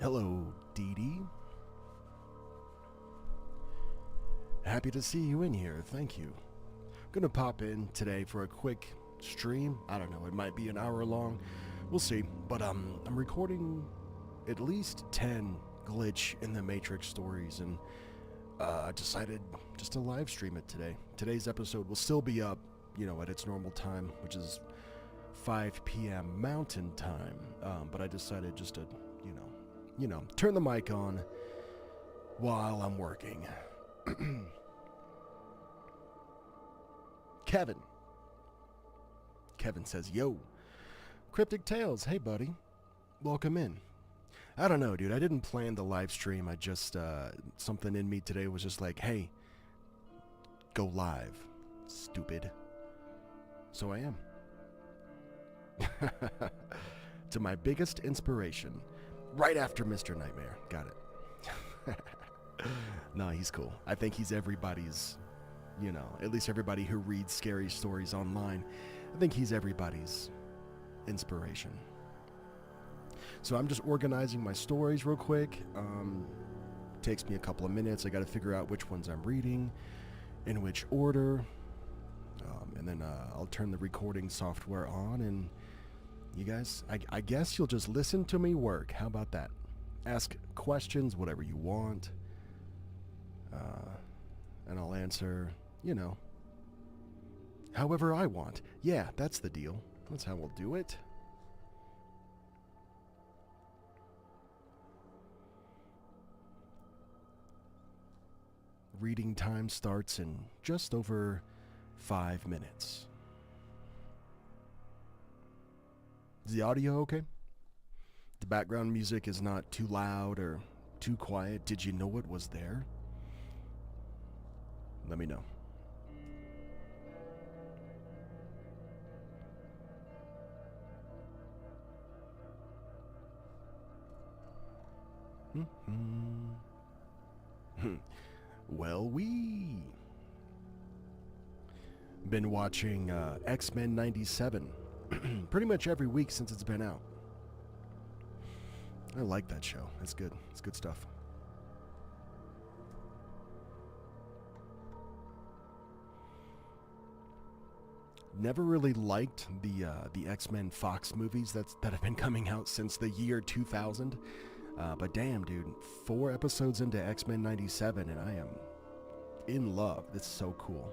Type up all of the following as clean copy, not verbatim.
Hello, Dee Dee. Happy to see you in here, thank you. Gonna pop in today for a quick stream. I don't know, it might be an hour long. We'll see. But I'm recording at least 10 glitch in the Matrix stories, and I decided just to live stream it today. Today's episode will still be up, at its normal time, which is 5 p.m. Mountain Time. But I decided just to, turn the mic on while I'm working. Kevin says, yo, Cryptic Tales, hey buddy, welcome in. I don't know, dude, I didn't plan the live stream. I just, something in me today was just like, hey, go live, stupid. So I am. To my biggest inspiration, right after Mr. Nightmare. Got it. No, he's cool. I think he's everybody's, at least everybody who reads scary stories online. I think he's everybody's inspiration. So I'm just organizing my stories real quick. Takes me a couple of minutes. I got to figure out which ones I'm reading, in which order. And then I'll turn the recording software on, and you guys, I guess you'll just listen to me work. How about that? Ask questions, whatever you want. And I'll answer, however I want. Yeah, that's the deal. That's how we'll do it. Reading time starts in just over 5 minutes. Is the audio okay? The background music is not too loud or too quiet. Did you know it was there? Let me know. Well, we been watching X-Men 97 pretty much every week since it's been out. I like that show. It's good. It's good stuff. Never really liked the X-Men Fox movies that have been coming out since the year 2000. But damn, dude, 4 episodes into X-Men 97 and I am in love. It's so cool.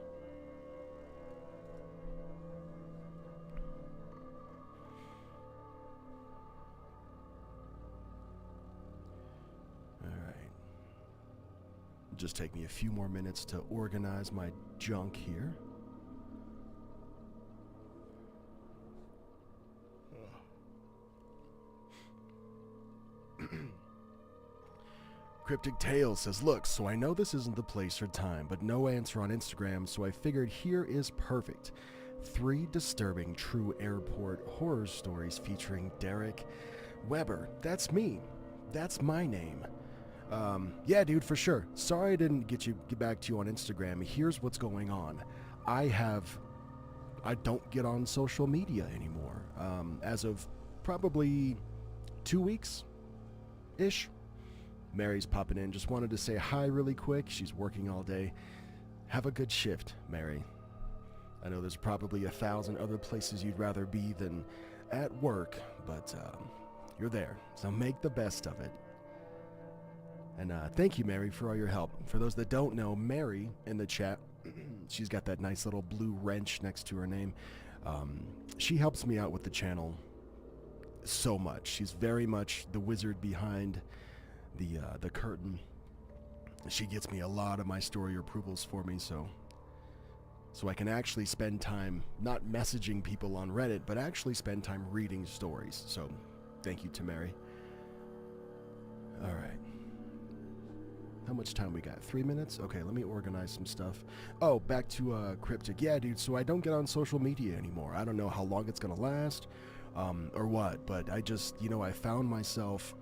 Alright. Just take me a few more minutes to organize my junk here. Cryptic Tales says, look, so I know this isn't the place or time, but no answer on Instagram, so I figured here is perfect. 3 disturbing true airport horror stories featuring Derek Weber. That's me. That's my name. Yeah, dude, for sure. Sorry I didn't get back to you on Instagram. Here's what's going on. I don't get on social media anymore. As of probably 2 weeks-ish. Mary's popping in. Just wanted to say hi really quick. She's working all day. Have a good shift, Mary. I know there's probably 1,000 other places you'd rather be than at work, but you're there, so make the best of it. And thank you, Mary, for all your help. For those that don't know, Mary in the chat, she's got that nice little blue wrench next to her name. She helps me out with the channel so much. She's very much the wizard behind the curtain. She gets me a lot of my story approvals for me, so I can actually spend time not messaging people on Reddit, but actually spend time reading stories. So thank you to Mary. All right. How much time we got? 3 minutes? Okay, let me organize some stuff. Oh, back to Cryptic. Yeah, dude, so I don't get on social media anymore. I don't know how long it's gonna last, or what, but I just, I found myself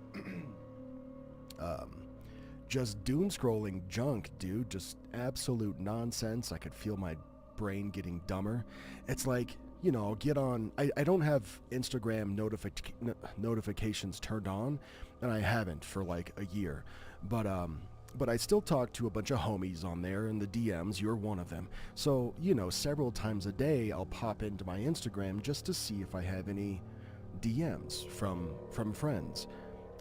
just doom scrolling junk, dude. Just absolute nonsense. I could feel my brain getting dumber. It's like I'll get on. I don't have Instagram notifications turned on, and I haven't for like a year. But I still talk to a bunch of homies on there in the DMs. You're one of them. So, several times a day I'll pop into my Instagram just to see if I have any DMs from friends.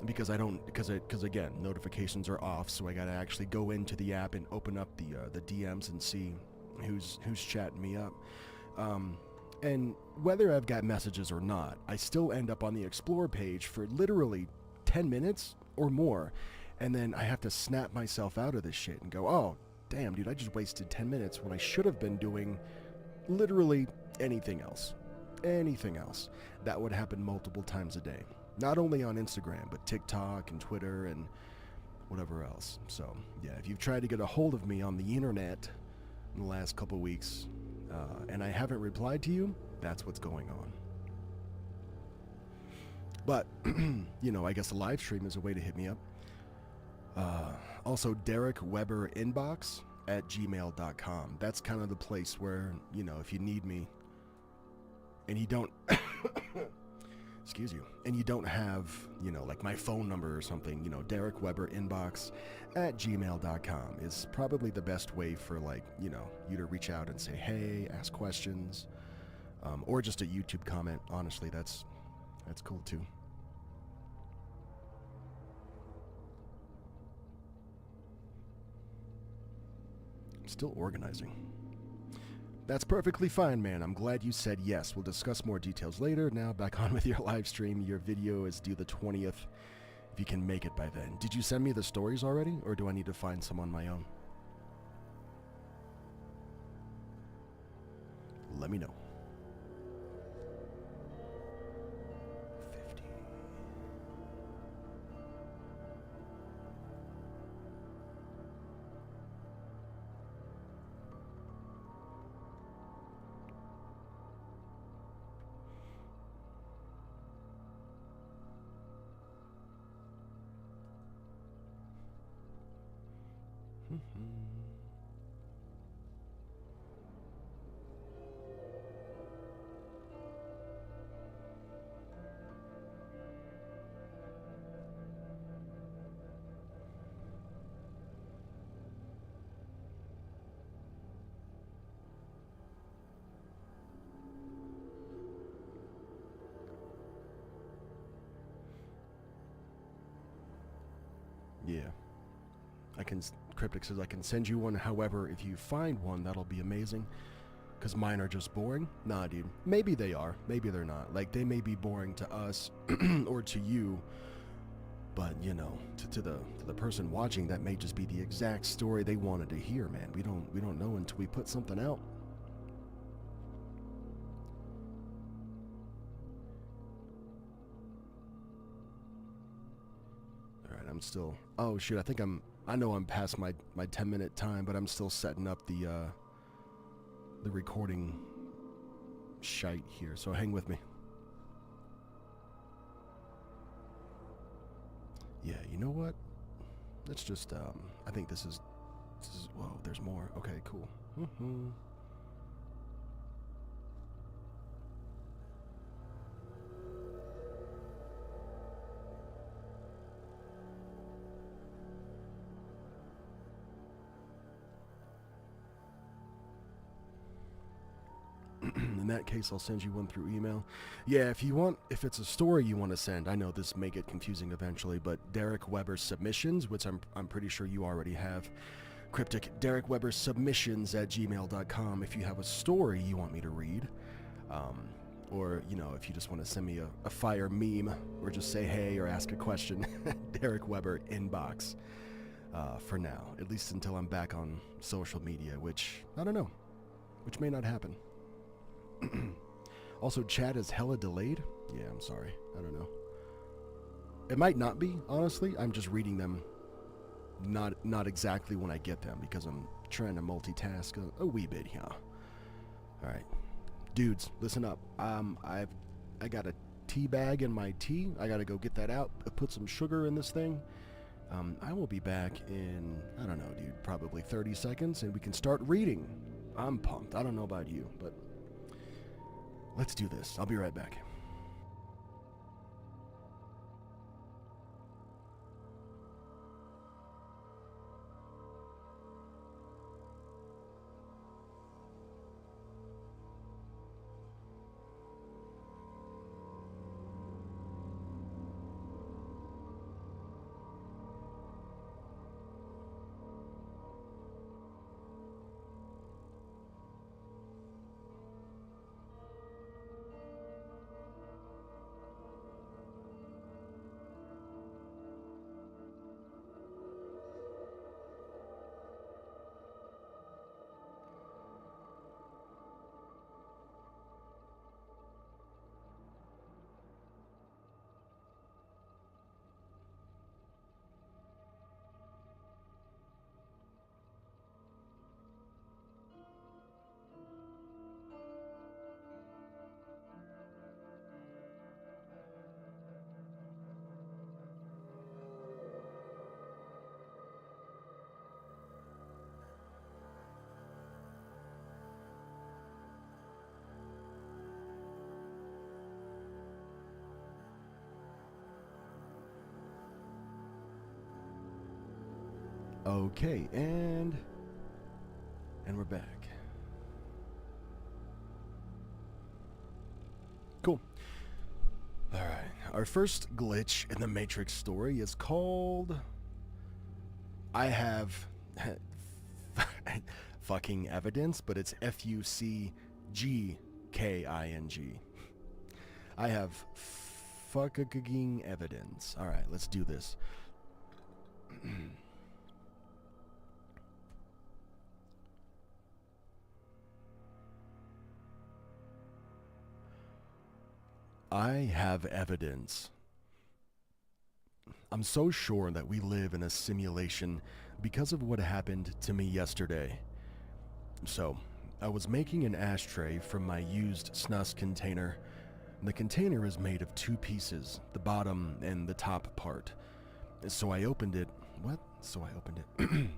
Because I don't, because again, notifications are off, so I gotta actually go into the app and open up the DMs and see who's chatting me up. And whether I've got messages or not, I still end up on the Explore page for literally 10 minutes or more. And then I have to snap myself out of this shit and go, oh, damn, dude, I just wasted 10 minutes when I should have been doing literally anything else. Anything else. That would happen multiple times a day. Not only on Instagram, but TikTok and Twitter and whatever else. So, yeah, if you've tried to get a hold of me on the internet in the last couple weeks, and I haven't replied to you, that's what's going on. But, I guess a live stream is a way to hit me up. Also, Derek Weber Inbox at gmail.com. That's kind of the place where, if you need me and you don't, excuse you, and you don't have, like my phone number or something, Derek Weber Inbox at gmail.com is probably the best way for, like, you to reach out and say, hey, ask questions, or just a YouTube comment. Honestly, that's cool too. Still organizing. That's perfectly fine, man. I'm glad you said yes. We'll discuss more details later. Now back on with your live stream. Your video is due the 20th, if you can make it by then. Did you send me the stories already, or do I need to find some on my own? Let me know. 50. Yeah. Cryptic says I can send you one. However, if you find one, that'll be amazing. Because mine are just boring. Nah, dude. Maybe they are. Maybe they're not. Like, they may be boring to us or to you. But, to the person watching, that may just be the exact story they wanted to hear, man. We don't know until we put something out. Alright, I'm still... Oh, shoot, I know I'm past my 10-minute time, but I'm still setting up the recording shite here, so hang with me. Yeah, you know what? Let's just, I think this is, whoa, there's more. Okay, cool. In that case, I'll send you one through email. Yeah, if it's a story you want to send, I know this may get confusing eventually, but Derek Weber Submissions, which I'm pretty sure you already have, Cryptic, Derek Weber Submissions at gmail.com. If you have a story you want me to read, or, if you just want to send me a fire meme, or just say hey, or ask a question, Derek Weber Inbox, for now, at least until I'm back on social media, which, I don't know, which may not happen. Also, chat is hella delayed. Yeah, I'm sorry. I don't know. It might not be, honestly. I'm just reading them not exactly when I get them, because I'm trying to multitask a wee bit here. Alright. Dudes, listen up. I got a tea bag in my tea. I gotta go get that out, put some sugar in this thing. I will be back in, I don't know, dude, probably 30 seconds, and we can start reading. I'm pumped. I don't know about you, but Let's do this. I'll be right back. Okay, and we're back. Cool. All right. Our first glitch in the Matrix story is called I have fucking evidence, but it's Fucking. I have fucking evidence. All right, let's do this. I have evidence. I'm so sure that we live in a simulation because of what happened to me yesterday. So, I was making an ashtray from my used snus container. The container is made of two pieces, the bottom and the top part. So I opened it. What? So I opened it.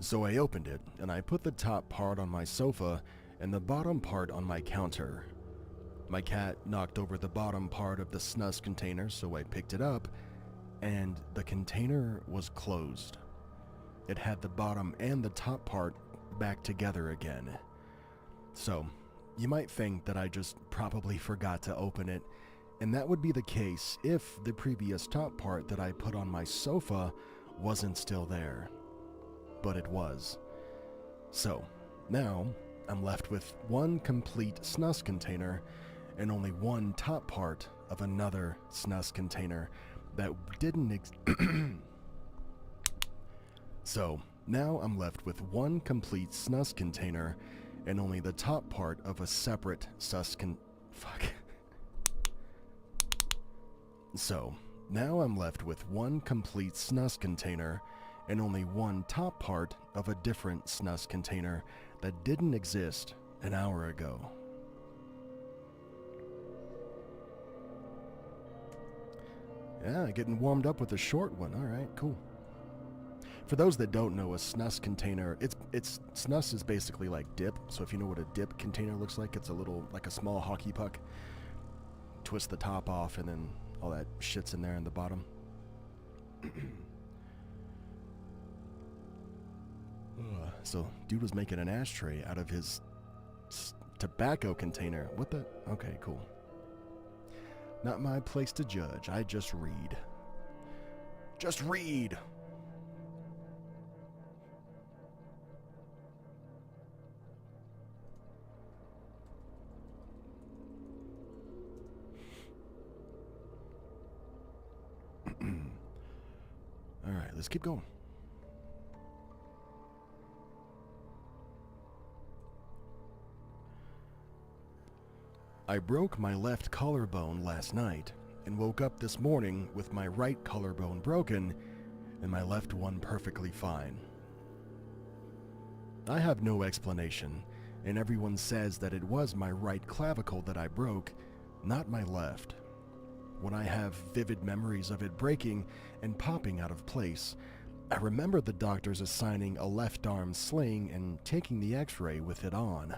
So I opened it, and I put the top part on my sofa and the bottom part on my counter. My cat knocked over the bottom part of the snus container, so I picked it up, and the container was closed. It had the bottom and the top part back together again. So, you might think that I just probably forgot to open it, and that would be the case if the previous top part that I put on my sofa wasn't still there. But it was. So, now I'm left with one complete snus container and only one top part of another snus container that didn't So, now I'm left with one complete snus container and only the top part of a separate So, now I'm left with one complete snus container and only one top part of a different snus container that didn't exist an hour ago. Yeah, getting warmed up with a short one. All right, cool. For those that don't know, a snus container, it's snus is basically like dip. So if you know what a dip container looks like, it's a little, like a small hockey puck. Twist the top off and then all that shit's in there in the bottom. So dude was making an ashtray out of his tobacco container. What the? Okay, cool. Not my place to judge. I just read. Just read! Alright, let's keep going. I broke my left collarbone last night and woke up this morning with my right collarbone broken and my left one perfectly fine. I have no explanation, and everyone says that it was my right clavicle that I broke, not my left. When I have vivid memories of it breaking and popping out of place, I remember the doctors assigning a left arm sling and taking the x-ray with it on.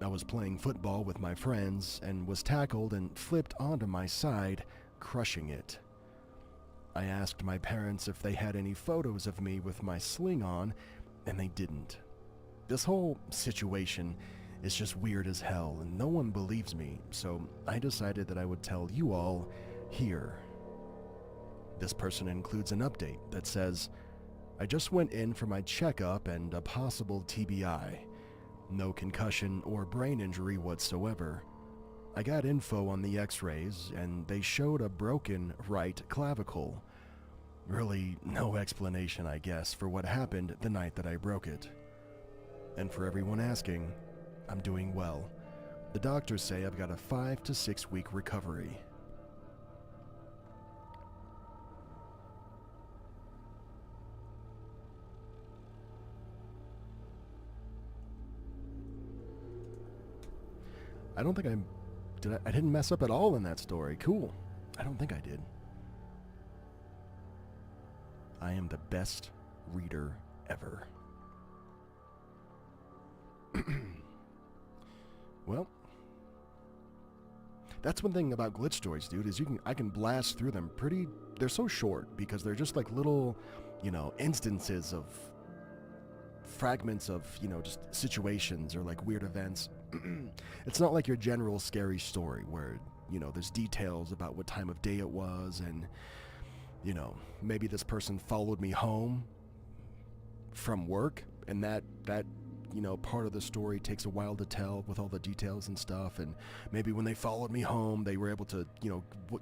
I was playing football with my friends and was tackled and flipped onto my side, crushing it. I asked my parents if they had any photos of me with my sling on, and they didn't. This whole situation is just weird as hell, and no one believes me, so I decided that I would tell you all here. This person includes an update that says, I just went in for my checkup and a possible TBI. No concussion or brain injury whatsoever. I got info on the x-rays and they showed a broken right clavicle. Really no explanation, I guess, for what happened the night that I broke it. And for everyone asking, I'm doing well. The doctors say I've got a 5 to 6 week recovery. I don't think I didn't mess up at all in that story. Cool. I don't think I did. I am the best reader ever. Well, that's one thing about glitch stories, dude, is I can blast through them they're so short because they're just like little, instances of fragments of, just situations or like weird events. It's not like your general scary story where, there's details about what time of day it was and, maybe this person followed me home from work and that part of the story takes a while to tell with all the details and stuff, and maybe when they followed me home they were able to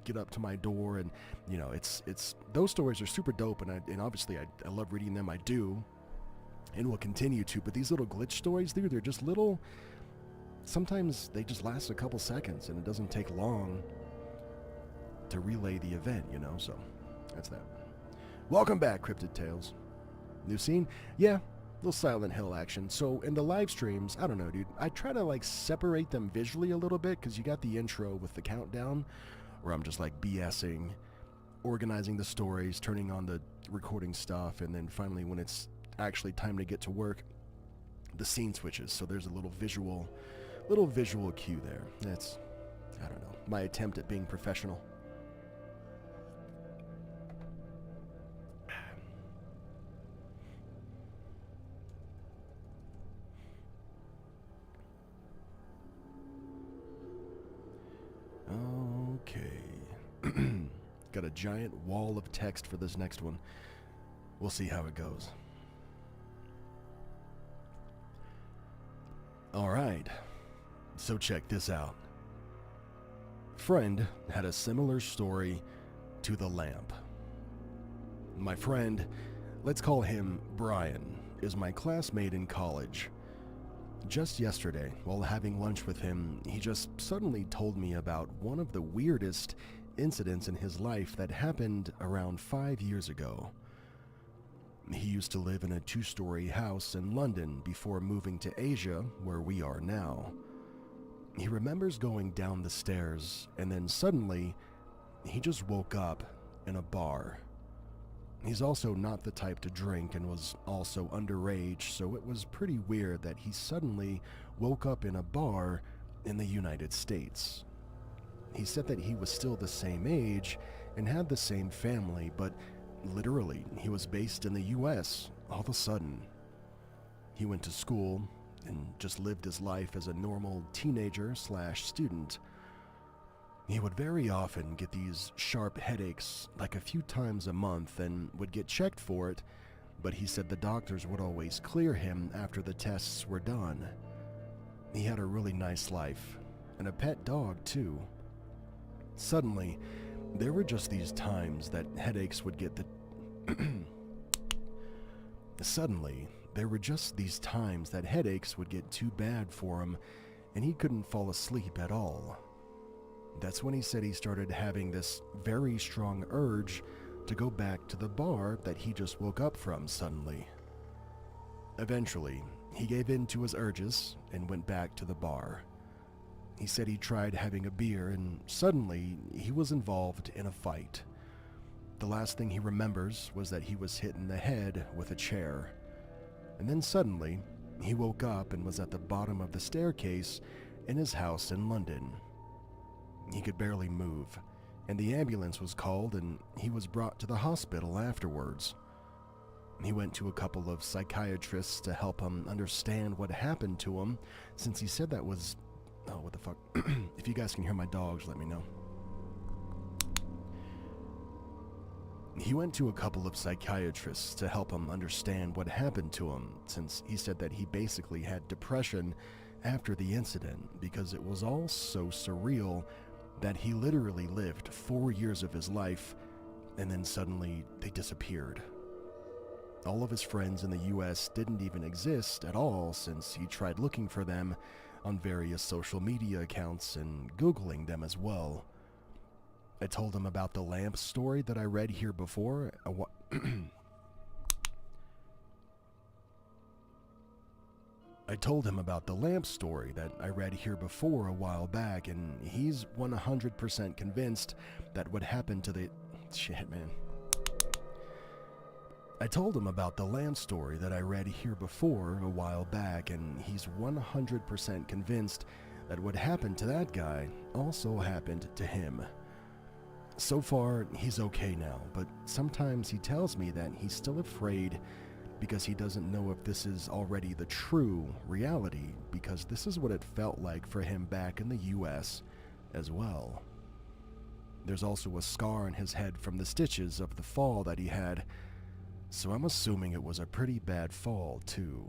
get up to my door, and it's those stories are super dope, and obviously I love reading them. I do and will continue to, but these little glitch stories, dude, they're just little, sometimes they just last a couple seconds and it doesn't take long to relay the event, so that's that. Welcome back, Cryptid Tales. New scene? Yeah, little Silent Hill action. So in the live streams, I don't know, dude, I try to separate them visually a little bit, because you got the intro with the countdown where I'm just BSing, organizing the stories, turning on the recording stuff, and then finally when it's actually time to get to work, the scene switches. So there's a little visual cue there. That's, I don't know, my attempt at being professional. Okay. Got a giant wall of text for this next one. We'll see how it goes. Alright, so check this out. Friend had a similar story to the lamp. My friend, let's call him Brian, is my classmate in college. Just yesterday, while having lunch with him, he just suddenly told me about one of the weirdest incidents in his life that happened around 5 years ago. He used to live in a 2-story house in London before moving to Asia, where we are now. He remembers going down the stairs, and then suddenly, he just woke up in a bar. He's also not the type to drink and was also underage, so it was pretty weird that he suddenly woke up in a bar in the United States. He said that he was still the same age and had the same family, but literally, he was based in the US all of a sudden. He went to school and just lived his life as a normal teenager/student. He would very often get these sharp headaches like a few times a month and would get checked for it, but he said the doctors would always clear him after the tests were done. He had a really nice life, and a pet dog too. Suddenly, there were just these times that headaches would get too bad for him, and he couldn't fall asleep at all. That's when he said he started having this very strong urge to go back to the bar that he just woke up from suddenly. Eventually, he gave in to his urges and went back to the bar. He said he tried having a beer and suddenly he was involved in a fight. The last thing he remembers was that he was hit in the head with a chair. And then suddenly, He woke up and was at the bottom of the staircase in his house in London. He could barely move, and the ambulance was called and he was brought to the hospital afterwards. He went to a couple of psychiatrists to help him understand what happened to him, since he said that was... Oh, what the fuck? If you guys can hear my dogs, let me know. He went to a couple of psychiatrists to help him understand what happened to him, since he said that he basically had depression after the incident because it was all so surreal that he literally lived 4 years of his life and then suddenly they disappeared. All of his friends in the US didn't even exist at all since he tried looking for them on various social media accounts and Googling them as well. I told him about the lamp story that I read here before. I told him about the lamp story that I read here before a while back, and he's 100% convinced that what happened to the... Shit, man. I told him about the lamp story that I read here before a while back, and he's 100% convinced that what happened to that guy also happened to him. So far, he's okay now, but sometimes he tells me that he's still afraid because he doesn't know if this is already the true reality, because this is what it felt like for him back in the US as well. There's also a scar on his head from the stitches of the fall that he had, so I'm assuming it was a pretty bad fall, too.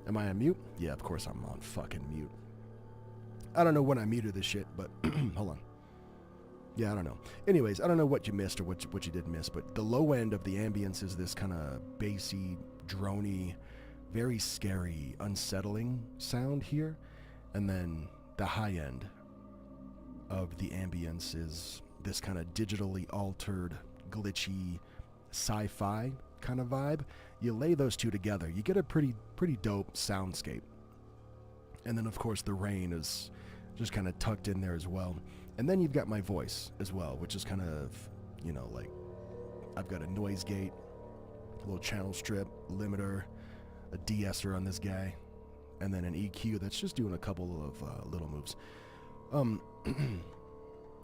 Am I on mute? Yeah, of course I'm on fucking mute. I don't know when I muted this shit, but hold on. Yeah, I don't know. Anyways, I don't know what you missed or what you did miss, but the low end of the ambience is this kind of bassy, drony, very scary, unsettling sound here. And then the high end of the ambience is this kind of digitally altered, glitchy, sci-fi kind of vibe. You lay those two together, you get a pretty dope soundscape. And then of course the rain is just kind of tucked in there as well. And then you've got my voice as well, which is kind of, you know, like I've got a noise gate, a little channel strip, limiter, a de-esser on this guy, and then an EQ that's just doing a couple of little moves.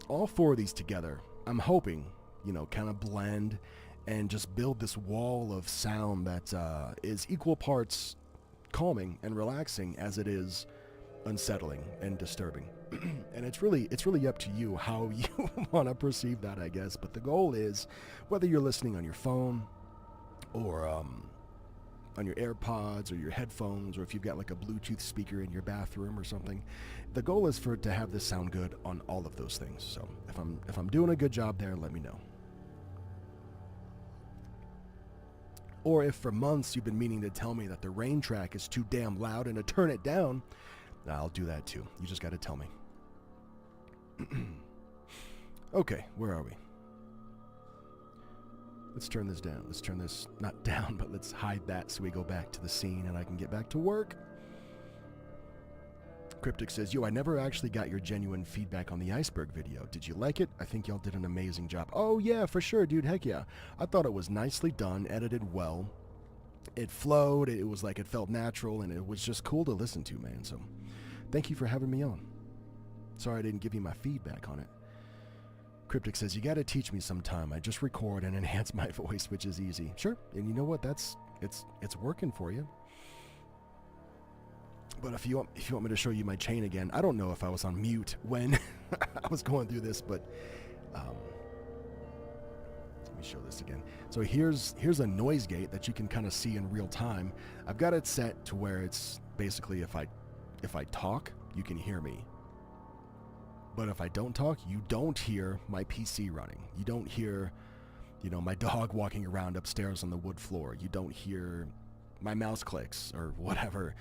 All four of these together, I'm hoping, you know, kind of blend and just build this wall of sound that is equal parts calming and relaxing as it is unsettling and disturbing. And it's really up to you how you want to perceive that, I guess. But the goal is, whether you're listening on your phone or on your AirPods or your headphones, or if you've got like a Bluetooth speaker in your bathroom or something, the goal is for it to have this sound good on all of those things. So if I'm doing a good job there, let me know. Or if for months you've been meaning to tell me that the rain track is too damn loud and to turn it down, I'll do that too. You just got to tell me. Okay, where are we? Let's turn this down. Let's turn this, not down, but let's hide that so we go back to the scene and I can get back to work. Cryptic says, yo, I never actually got your genuine feedback on the iceberg video. Did you like it? I think y'all did an amazing job. Oh yeah, for sure, dude. Heck yeah. I thought it was nicely done, edited well. It flowed. It was like it felt natural, and it was just cool to listen to, man. So thank you for having me on. Sorry I didn't give you my feedback on it. Cryptic says, you got to teach me sometime. I just record and enhance my voice, which is easy. Sure. And you know what? It's working for you. But if you want me to show you my chain again, I don't know if I was on mute when I was going through this, but let me show this again. So here's a noise gate that you can kind of see in real time. I've got it set to where it's basically if I talk, you can hear me. But if I don't talk, you don't hear my PC running. You don't hear, you know, my dog walking around upstairs on the wood floor. You don't hear my mouse clicks or whatever.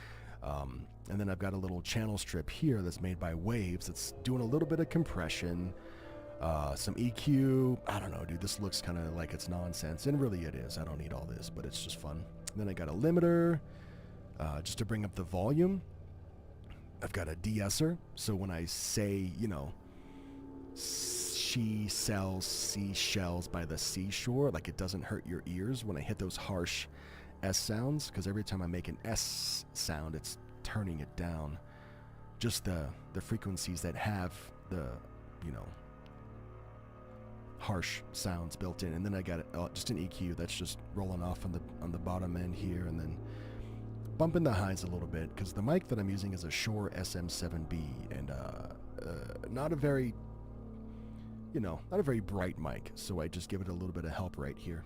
And then I've got a little channel strip here that's made by Waves. It's doing a little bit of compression, some EQ. I don't know, dude. This looks kind of like it's nonsense, and really it is. I don't need all this, but it's just fun. And then I got a limiter just to bring up the volume. I've got a de-esser, so when I say, you know, she sells seashells by the seashore, like it doesn't hurt your ears when I hit those harsh S sounds, because every time I make an S sound, it's turning it down. Just the frequencies that have the, you know, harsh sounds built in. And then I got just an EQ that's just rolling off on the bottom end here, and then bumping the highs a little bit, because the mic that I'm using is a Shure SM7B, and not a very, you know, not a very bright mic, so I just give it a little bit of help right here.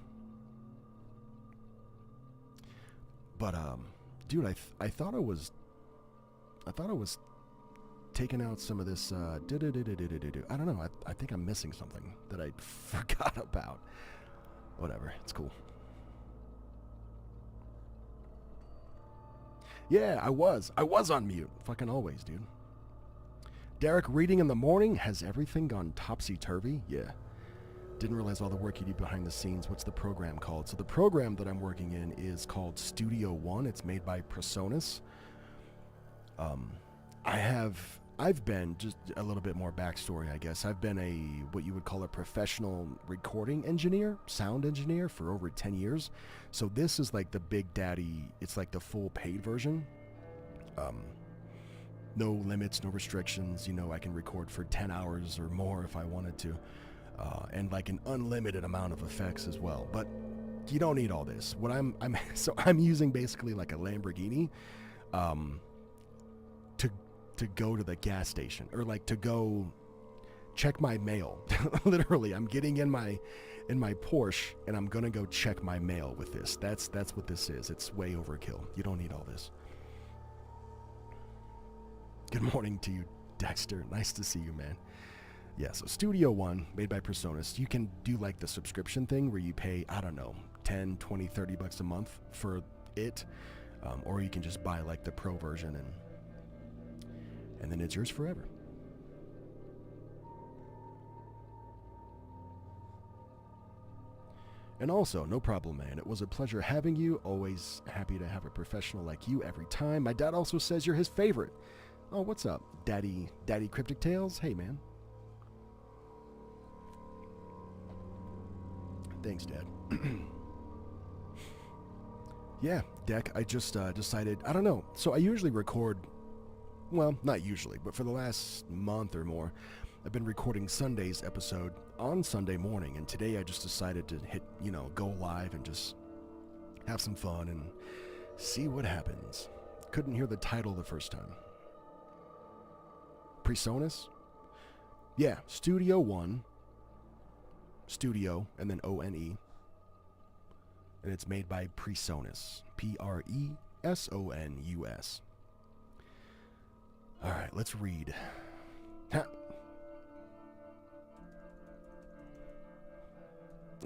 But dude, I thought I was taking out some of this I don't know, I think I'm missing something that I forgot about. Whatever, it's cool. Yeah, I was on mute. Fucking always, dude. Derek, reading in the morning. Has everything gone topsy-turvy? Yeah. Didn't realize all the work you do behind the scenes. What's the program called? So the program that I'm working in is called Studio One. It's made by Presonus. I've been, just a little bit more backstory, I guess. I've been what you would call a professional recording engineer, sound engineer for over 10 years. So this is like the big daddy. It's like the full paid version. No limits, no restrictions. You know, I can record for 10 hours or more if I wanted to. And like an unlimited amount of effects as well. But you don't need all this. What I'm using basically like a Lamborghini, to go to the gas station, or like to go check my mail. Literally, I'm getting in my Porsche and I'm gonna go check my mail with this. That's what this is. It's way overkill. You don't need all this. Good morning to you, Dexter. Nice to see you, man. Yeah, so Studio One, made by Presonus. You can do like the subscription thing where you pay, I don't know, 10, 20, 30 bucks a month for it. Or you can just buy like the pro version and then it's yours forever. And also, no problem, man. It was a pleasure having you. Always happy to have a professional like you every time. My dad also says you're his favorite. Oh, what's up, Daddy Cryptic Tales? Hey, man. Thanks, Dad. Yeah, Deck, I just decided, I don't know. So I usually record, well, not usually, but for the last month or more, I've been recording Sunday's episode on Sunday morning, and today I just decided to hit, go live and just have some fun and see what happens. Couldn't hear the title the first time. Presonus? Yeah, Studio One. Studio, and then O-N-E. And it's made by Presonus. Presonus. Alright, let's read. Ha!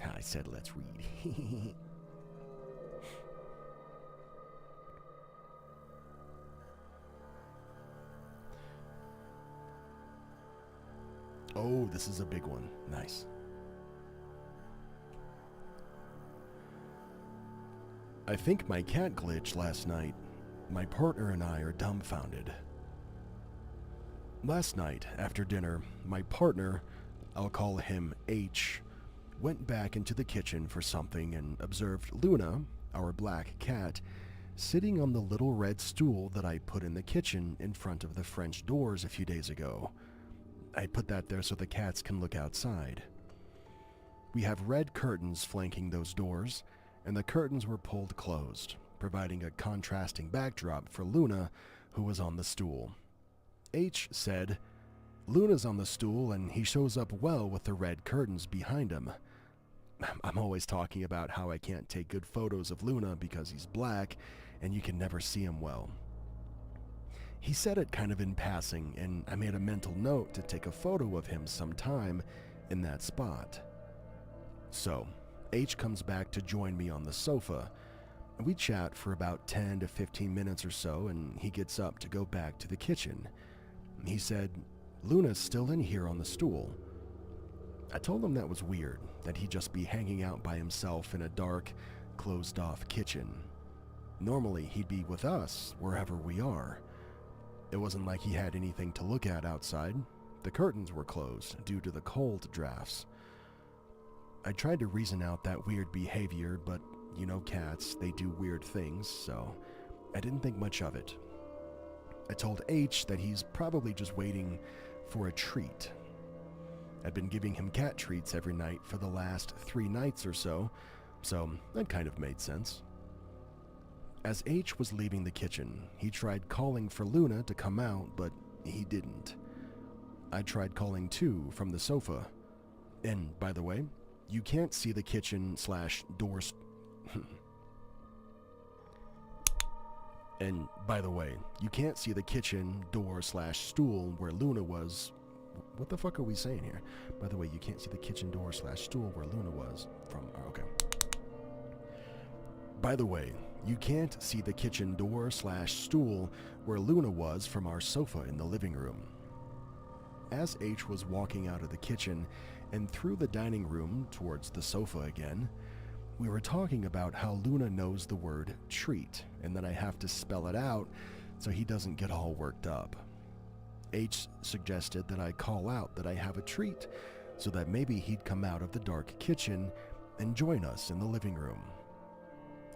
I said let's read. Oh, this is a big one. Nice. I think my cat glitched last night. My partner and I are dumbfounded. Last night, after dinner, my partner, I'll call him H, went back into the kitchen for something and observed Luna, our black cat, sitting on the little red stool that I put in the kitchen in front of the French doors a few days ago. I put that there so the cats can look outside. We have red curtains flanking those doors, and the curtains were pulled closed, providing a contrasting backdrop for Luna, who was on the stool. H said, "Luna's on the stool and he shows up well with the red curtains behind him." I'm always talking about how I can't take good photos of Luna because he's black and you can never see him well. He said it kind of in passing, and I made a mental note to take a photo of him sometime in that spot. So, H comes back to join me on the sofa. We chat for about 10 to 15 minutes or so, and he gets up to go back to the kitchen. He said, "Luna's still in here on the stool." I told him that was weird, that he'd just be hanging out by himself in a dark, closed-off kitchen. Normally, he'd be with us wherever we are. It wasn't like he had anything to look at outside. The curtains were closed due to the cold drafts. I tried to reason out that weird behavior, but cats, they do weird things, so I didn't think much of it. I told H that he's probably just waiting for a treat. I'd been giving him cat treats every night for the last 3 nights or so that kind of made sense. As H was leaving the kitchen, he tried calling for Luna to come out, but he didn't. I tried calling too from the sofa. And, by the way, you can't see the kitchen/doors. And, by the way, you can't see the kitchen door/stool where Luna was. What the fuck are we saying here? By the way, you can't see the kitchen door/stool where Luna was from. Okay. By the way, you can't see the kitchen door/stool where Luna was from our sofa in the living room. As H was walking out of the kitchen and through the dining room towards the sofa again, we were talking about how Luna knows the word treat and that I have to spell it out so he doesn't get all worked up. H suggested that I call out that I have a treat so that maybe he'd come out of the dark kitchen and join us in the living room.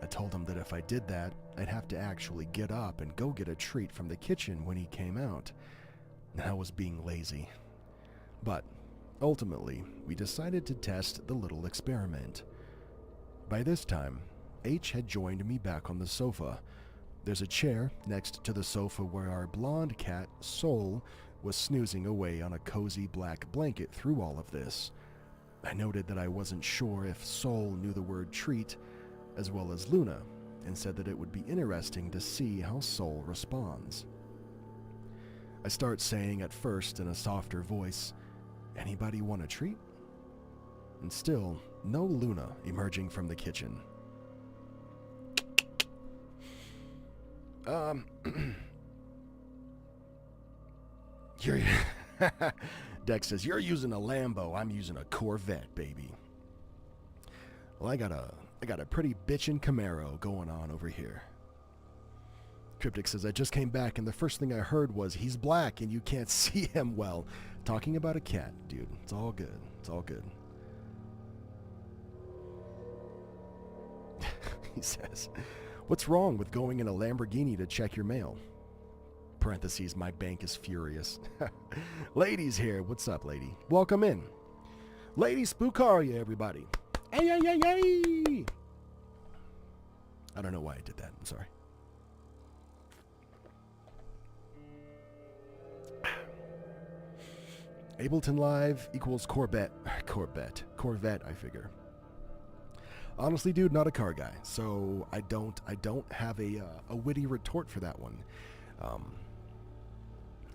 I told him that if I did that, I'd have to actually get up and go get a treat from the kitchen when he came out. I was being lazy. But ultimately, we decided to test the little experiment. By this time, H had joined me back on the sofa. There's a chair next to the sofa where our blonde cat, Soul, was snoozing away on a cozy black blanket through all of this. I noted that I wasn't sure if Soul knew the word treat, as well as Luna, and said that it would be interesting to see how Soul responds. I start saying at first in a softer voice, "Anybody want a treat?" And still, no Luna emerging from the kitchen. You're Dex says, you're using a Lambo, I'm using a Corvette, baby. Well, I got a pretty bitchin' Camaro going on over here. Cryptic says, I just came back and the first thing I heard was, he's black and you can't see him well. Talking about a cat, dude. It's all good. It's all good. He says, what's wrong with going in a Lamborghini to check your mail? Parentheses, my bank is furious. Lady's here. What's up, lady? Welcome in. Lady Spookaria, everybody. Hey, hey, hey, hey! I don't know why I did that. I'm sorry. Ableton Live equals Corvette, I figure. Honestly, dude, not a car guy, so I don't have a witty retort for that one.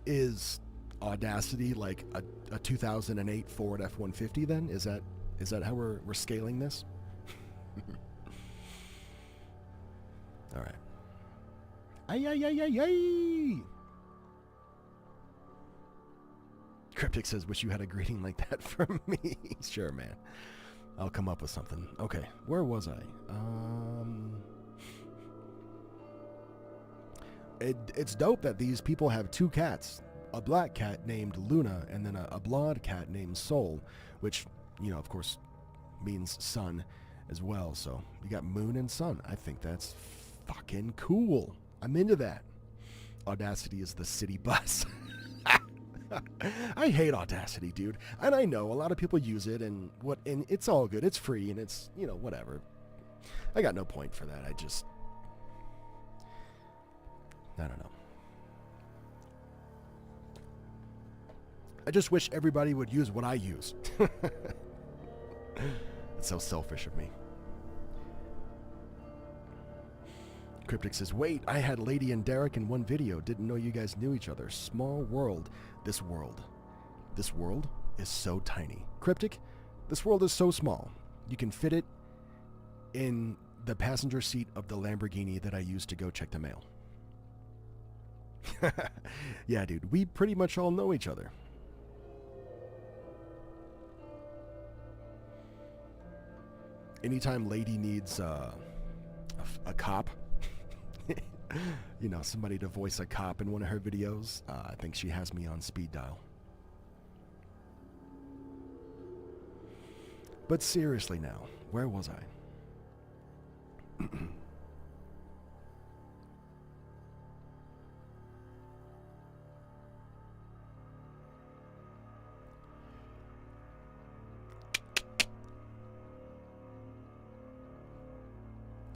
Is Audacity like a 2008 Ford F-150 then? Is that how we're scaling this? All right. Ay, ay, ay, ay, ay! Cryptic says, wish you had a greeting like that for me. Sure, man. I'll come up with something. Okay, where was I? It's dope that these people have two cats. A black cat named Luna, and then a blonde cat named Soul, which, you know, of course, means sun as well. So you got moon and sun. I think that's fucking cool. I'm into that. Audacity is the city bus. I hate Audacity, dude. And I know a lot of people use it, and it's all good. It's free, and it's, you know, whatever. I got no point for that. I don't know. I just wish everybody would use what I use. It's so selfish of me. Cryptic says, wait, I had Lady and Derek in one video. Didn't know you guys knew each other. Small world. This world is so tiny. Cryptic, this world is so small. You can fit it in the passenger seat of the Lamborghini that I used to go check the mail. Yeah, dude, we pretty much all know each other. Anytime Lady needs a cop, you know, somebody to voice a cop in one of her videos, I think she has me on speed dial. But seriously now, where was I?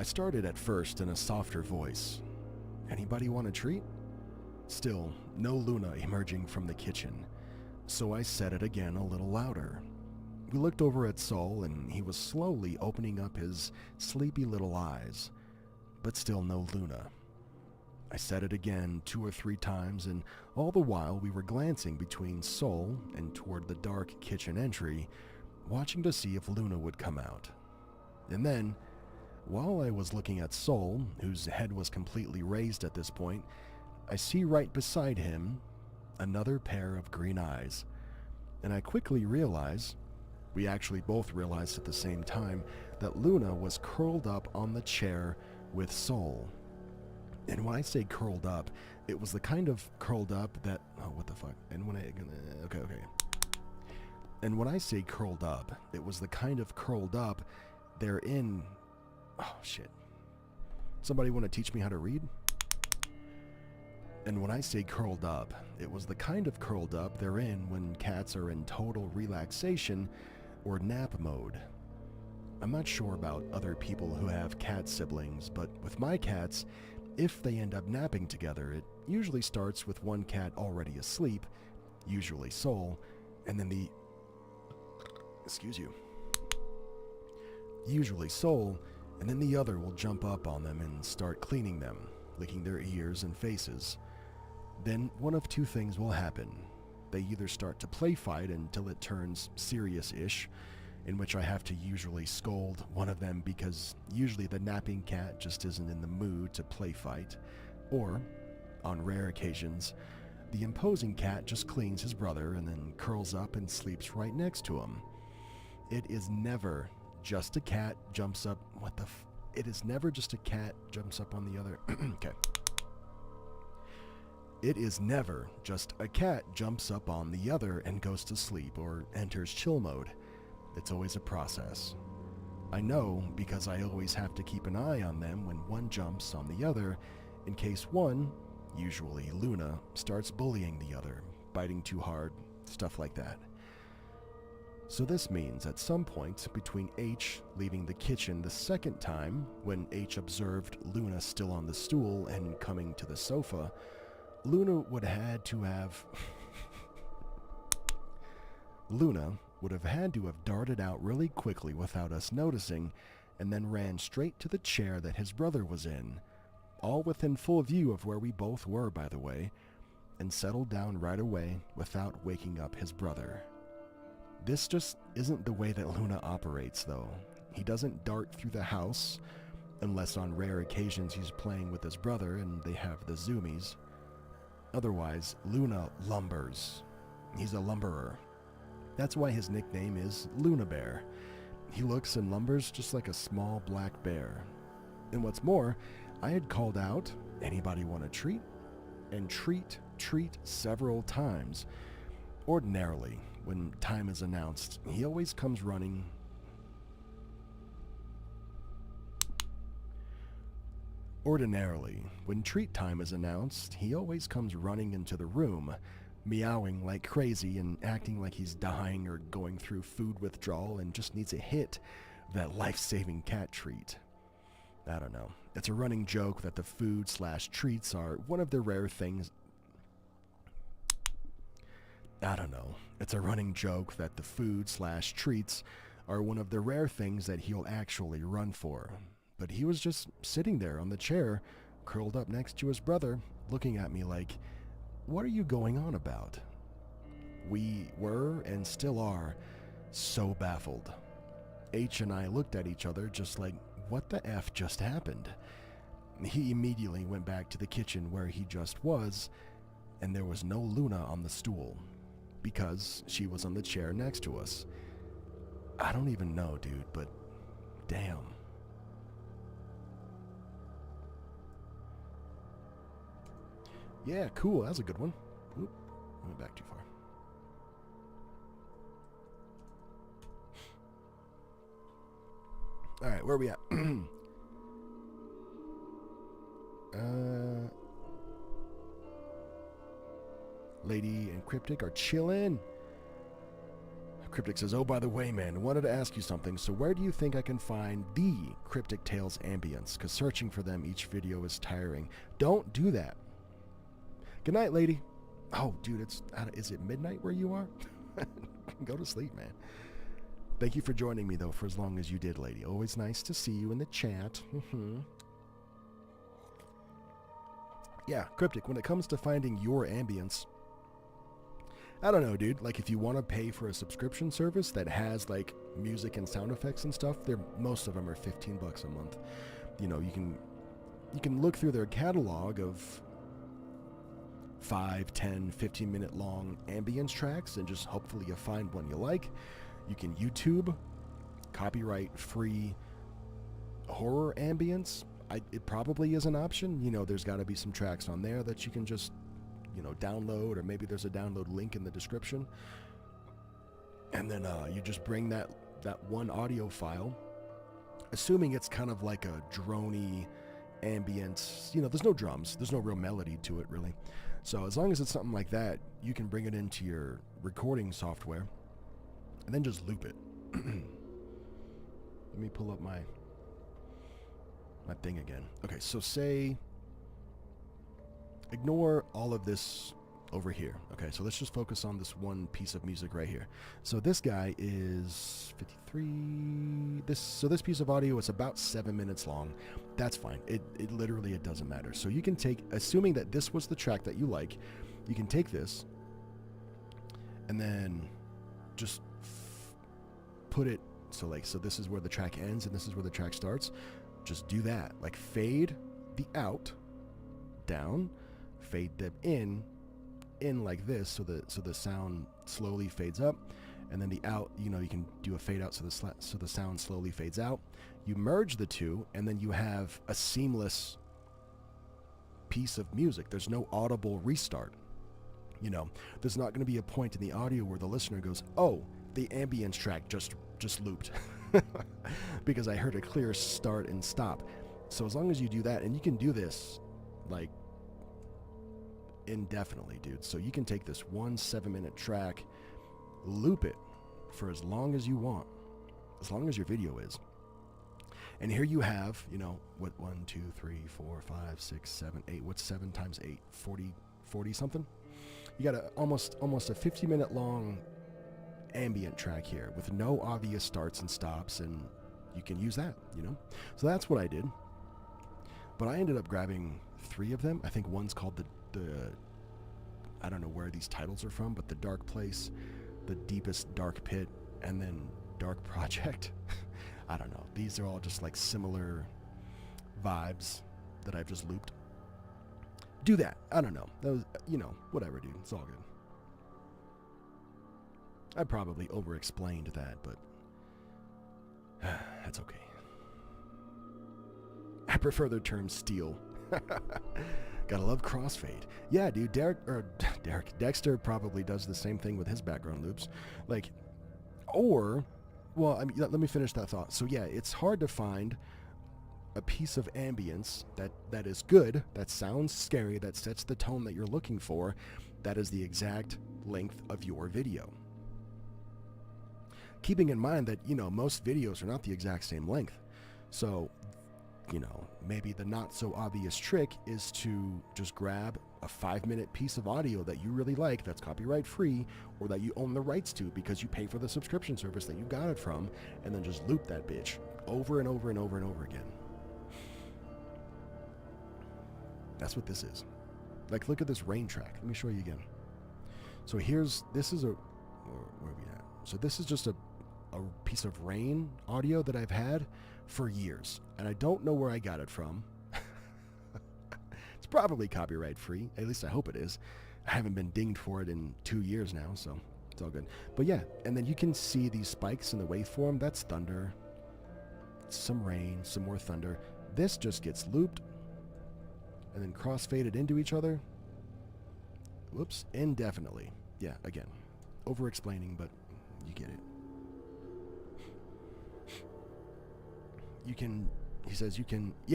I started at first in a softer voice. Anybody want a treat? Still, no Luna emerging from the kitchen, so I said it again a little louder. We looked over at Sol, and he was slowly opening up his sleepy little eyes, but still no Luna. I said it again 2 or 3 times, and all the while we were glancing between Sol and toward the dark kitchen entry, watching to see if Luna would come out. And then, while I was looking at Sol, whose head was completely raised at this point, I see right beside him another pair of green eyes, and I quickly realize, we actually both realized at the same time, that Luna was curled up on the chair with Sol. And when I say curled up, it was the kind of curled up that, oh, what the fuck, and when okay. And when I say curled up, it was the kind of curled up they're in. Oh, shit. Somebody want to teach me how to read? And when I say curled up, it was the kind of curled up they're in when cats are in total relaxation or nap mode. I'm not sure about other people who have cat siblings, but with my cats, if they end up napping together, it usually starts with one cat already asleep, usually Sol, and then usually Sol, and then the other will jump up on them and start cleaning them, licking their ears and faces. Then one of 2 things will happen. They either start to play fight until it turns serious-ish, in which I have to usually scold one of them because usually the napping cat just isn't in the mood to play fight, Or, on rare occasions, the imposing cat just cleans his brother and then curls up and sleeps right next to him. It is never just a cat jumps up. It is never just a cat jumps up on the other. Okay. It is never just a cat jumps up on the other and goes to sleep or enters chill mode. It's always a process. I know because I always have to keep an eye on them when one jumps on the other, in case one, usually Luna, starts bullying the other, biting too hard, stuff like that. So this means at some point between H leaving the kitchen the second time, when H observed Luna still on the stool and coming to the sofa, Luna would have had to have darted out really quickly without us noticing, and then ran straight to the chair that his brother was in, all within full view of where we both were, by the way, and settled down right away without waking up his brother. This just isn't the way that Luna operates, though. He doesn't dart through the house, unless on rare occasions he's playing with his brother and they have the zoomies. Otherwise, Luna lumbers. He's a lumberer. That's why his nickname is Luna Bear. He looks and lumbers just like a small black bear. And what's more, I had called out, "Anybody want a treat?" and treat several times. Ordinarily, when time is announced, he always comes running. Ordinarily, when treat time is announced, he always comes running into the room, meowing like crazy and acting like he's dying or going through food withdrawal and just needs a hit of that life-saving cat treat. I don't know. It's a running joke that the food/treats are one of the rare things. It's a running joke that the food/treats are one of the rare things that he'll actually run for. But he was just sitting there on the chair, curled up next to his brother, looking at me like, "What are you going on about?" We were, and still are, so baffled. H and I looked at each other just like, what the F just happened? He immediately went back to the kitchen where he just was, and there was no Luna on the stool, because she was on the chair next to us. I don't even know, dude, but damn. Yeah, cool, that was a good one. Oop, I went back too far. Alright, where are we at? Lady and Cryptic are chillin'. Cryptic says, "Oh, by the way, man, wanted to ask you something. So where do you think I can find the Cryptic Tales Ambience? Because searching for them each video is tiring." Don't do that. Good night, lady. Oh, dude, is it midnight where you are? Go to sleep, man. Thank you for joining me, though, for as long as you did, lady. Always nice to see you in the chat. Yeah, Cryptic, when it comes to finding your ambience, I don't know, dude. Like, if you want to pay for a subscription service that has, like, music and sound effects and stuff, most of them are $15 a month. You know, you can look through their catalog of 5, 10, 15-minute long ambience tracks and just hopefully you find one you like. You can YouTube copyright-free horror ambience. It probably is an option. You know, there's got to be some tracks on there that you can just, you know, download, or maybe there's a download link in the description. And then you just bring that one audio file, assuming it's kind of like a droney ambience. You know, there's no drums. There's no real melody to it, really. So as long as it's something like that, you can bring it into your recording software and then just loop it. Let me pull up my thing again. Okay, so ignore all of this over here. Okay, so let's just focus on this one piece of music right here. So this guy is 53. This piece of audio is about 7 minutes long. That's fine. It literally doesn't matter. So you can take, assuming that this was the track that you like, you can take this and then just put it, so this is where the track ends and this is where the track starts. Just do that. Like, fade the out, down, fade them in like this, so the sound slowly fades up, and then the out, you can do a fade out so the sound slowly fades out. You merge the two, and then you have a seamless piece of music. There's no audible restart. There's not going to be a point in the audio where the listener goes, "Oh, the ambience track just looped," because I heard a clear start and stop. So as long as you do that, and you can do this like indefinitely, dude. So you can take this 1 7-minute track, loop it for as long as you want, as long as your video is. And here you have, what, 1 2 3 4 5 6 7 8, what's 7 times 8? 40 something. You got almost a 50-minute long ambient track here with no obvious starts and stops, and you can use that. So that's what I did. But I ended up grabbing 3 of them. I think one's called the I don't know where these titles are from, but The Dark Place, The Deepest Dark Pit, and then Dark Project. I don't know. These are all just like similar vibes that I've just looped. Do that. I don't know. That was, whatever, dude. It's all good. I probably over-explained that, but that's okay. I prefer the term steal. Gotta love crossfade. Yeah, dude, Dexter probably does the same thing with his background loops. Let me finish that thought. So yeah, it's hard to find a piece of ambience that is good, that sounds scary, that sets the tone that you're looking for, that is the exact length of your video. Keeping in mind that, most videos are not the exact same length. So, maybe the not so obvious trick is to just grab a 5-minute piece of audio that you really like, that's copyright free, or that you own the rights to because you pay for the subscription service that you got it from, and then just loop that bitch over and over and over and over again. That's what this is. Look at this rain track. Let me show you again. So where are we at? So this is just a piece of rain audio that I've had for years, and I don't know where I got it from. It's probably copyright free. At least I hope it is. I haven't been dinged for it in 2 years now, so it's all good. But yeah, and then you can see these spikes in the waveform. That's thunder. Some rain, some more thunder. This just gets looped and then cross-faded into each other. Whoops, indefinitely. Yeah, again, over-explaining, but you get it.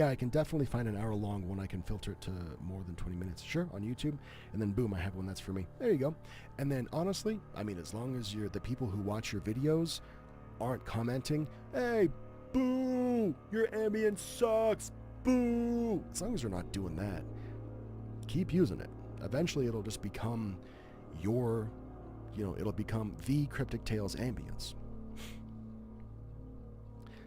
I can definitely find an hour-long one. I can filter it to more than 20 minutes. Sure, on YouTube. And then boom, I have one that's for me. There you go. And then honestly, as long as the people who watch your videos aren't commenting, "Hey, boo, your ambience sucks, boo." As long as they're not doing that, keep using it. Eventually it'll just become it'll become the Cryptic Tales ambience.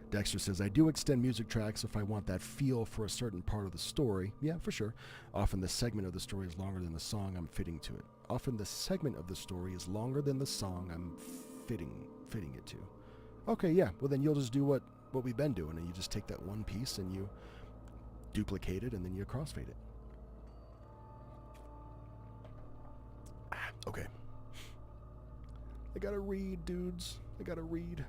Dexter says, "I do extend music tracks if I want that feel for a certain part of the story." Yeah, for sure. Often the segment of the story is longer than the song I'm fitting to it. Often the segment of the story is longer than the song I'm fitting it to. Okay, yeah. Well, then you'll just do what we've been doing, and you just take that one piece and you duplicate it, and then you crossfade it. Okay. I gotta read, dudes. I gotta read.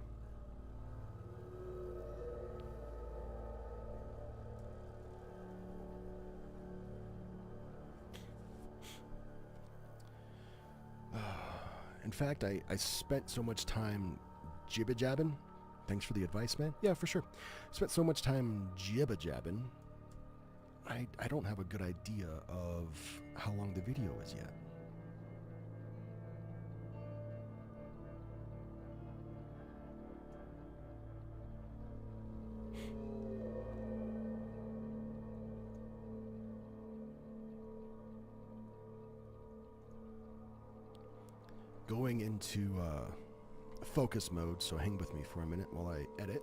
In fact, I spent so much time jibba-jabbing. Thanks for the advice, man. Yeah, for sure. Spent so much time jibba-jabbing, I don't have a good idea of how long the video is yet. Going into focus mode, so hang with me for a minute while I edit.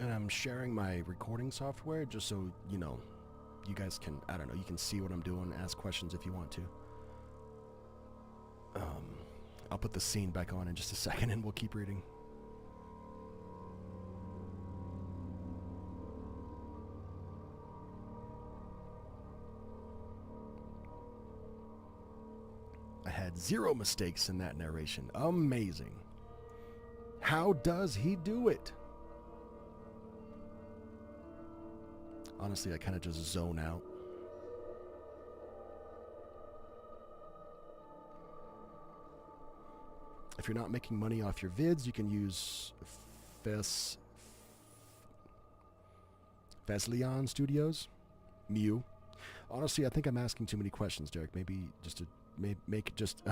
And I'm sharing my recording software just so, you know, you guys can, I don't know, you can see what I'm doing, ask questions if you want to. I'll put the scene back on in just a second and we'll keep reading. I had 0 mistakes in that narration. Amazing. How does he do it? Honestly, I kind of just zone out. If you're not making money off your vids, you can use Fesleon Studios. Mew. Honestly, I think I'm asking too many questions, Derek. Maybe just to make it just...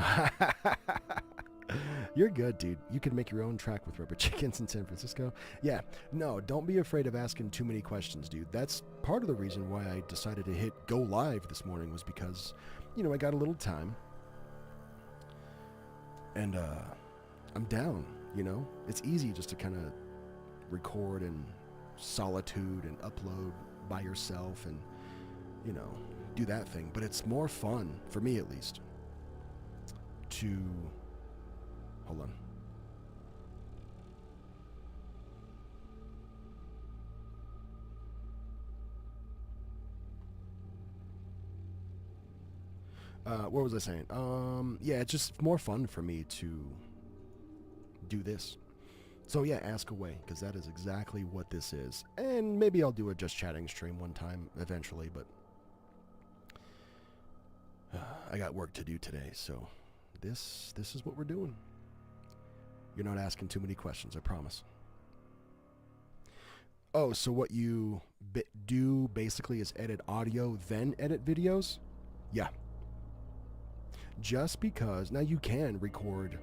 You're good, dude. You can make your own track with Rubber Chickens in San Francisco. Yeah, no, don't be afraid of asking too many questions, dude. That's part of the reason why I decided to hit go live this morning was because, you know, I got a little time. And I'm down, you know? It's easy just to kind of record in solitude and upload by yourself and, you know, do that thing. But it's more fun, for me at least, to... Hold on. What was I saying? Yeah, it's just more fun for me to do this. So yeah, ask away, because that is exactly what this is. And maybe I'll do a just chatting stream one time eventually, but I got work to do today, so this is what we're doing. You're not asking too many questions, I promise. Oh, so what you do basically is edit audio, then edit videos? Yeah. Just because, now you can record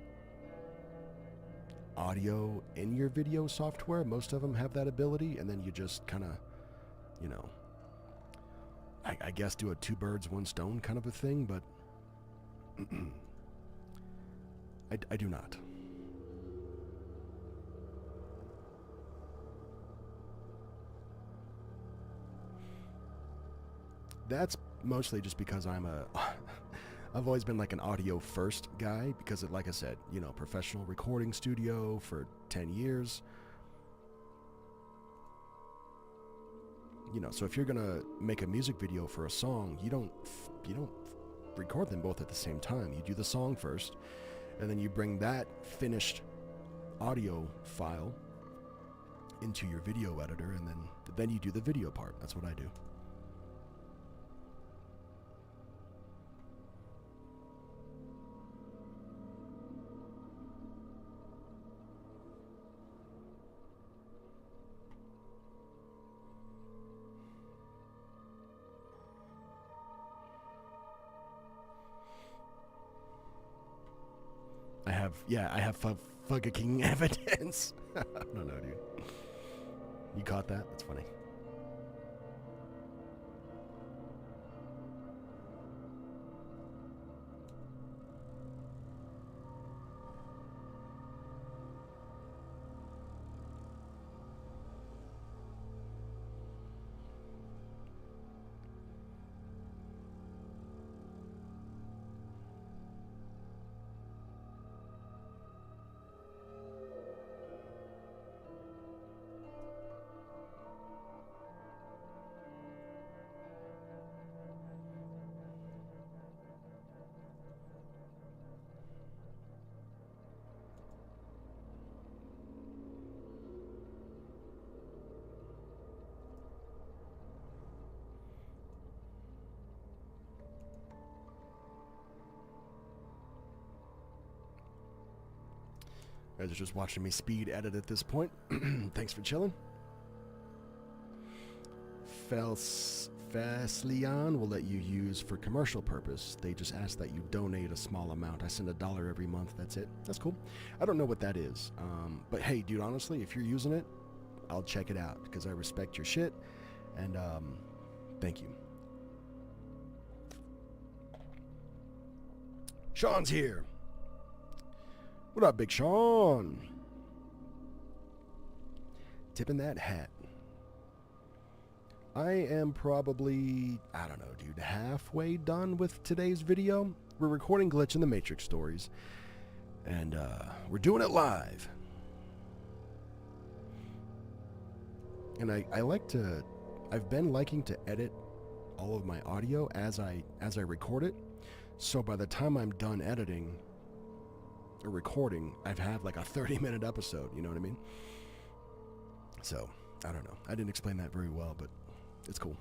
audio in your video software. Most of them have that ability, and then you just kind of, you know, I guess do a 2 birds, 1 stone kind of a thing, but I do not. That's mostly just because I've always been like an audio first guy because like I said, you know, professional recording studio for 10 years. You know, so if you're going to make a music video for a song, you don't record them both at the same time. You do the song first, and then you bring that finished audio file into your video editor, and then you do the video part. That's what I do. I have fucking evidence. I don't know, dude. You caught that? That's funny. You guys are just watching me speed edit at this point. Thanks for chilling. Fesleon will let you use for commercial purpose. They just ask that you donate a small amount. I send $1 every month. That's it. That's cool. I don't know what that is. But hey, dude, honestly, if you're using it, I'll check it out because I respect your shit. And thank you. Sean's here. What up, Big Sean? Tipping that hat. I am probably, I don't know, dude, halfway done with today's video. We're recording Glitch in the Matrix stories, and we're doing it live. And I've been liking to edit all of my audio as I record it. So by the time I'm done editing or recording, I've had like a 30-minute episode, you know what I mean? So, I don't know. I didn't explain that very well, but it's cool.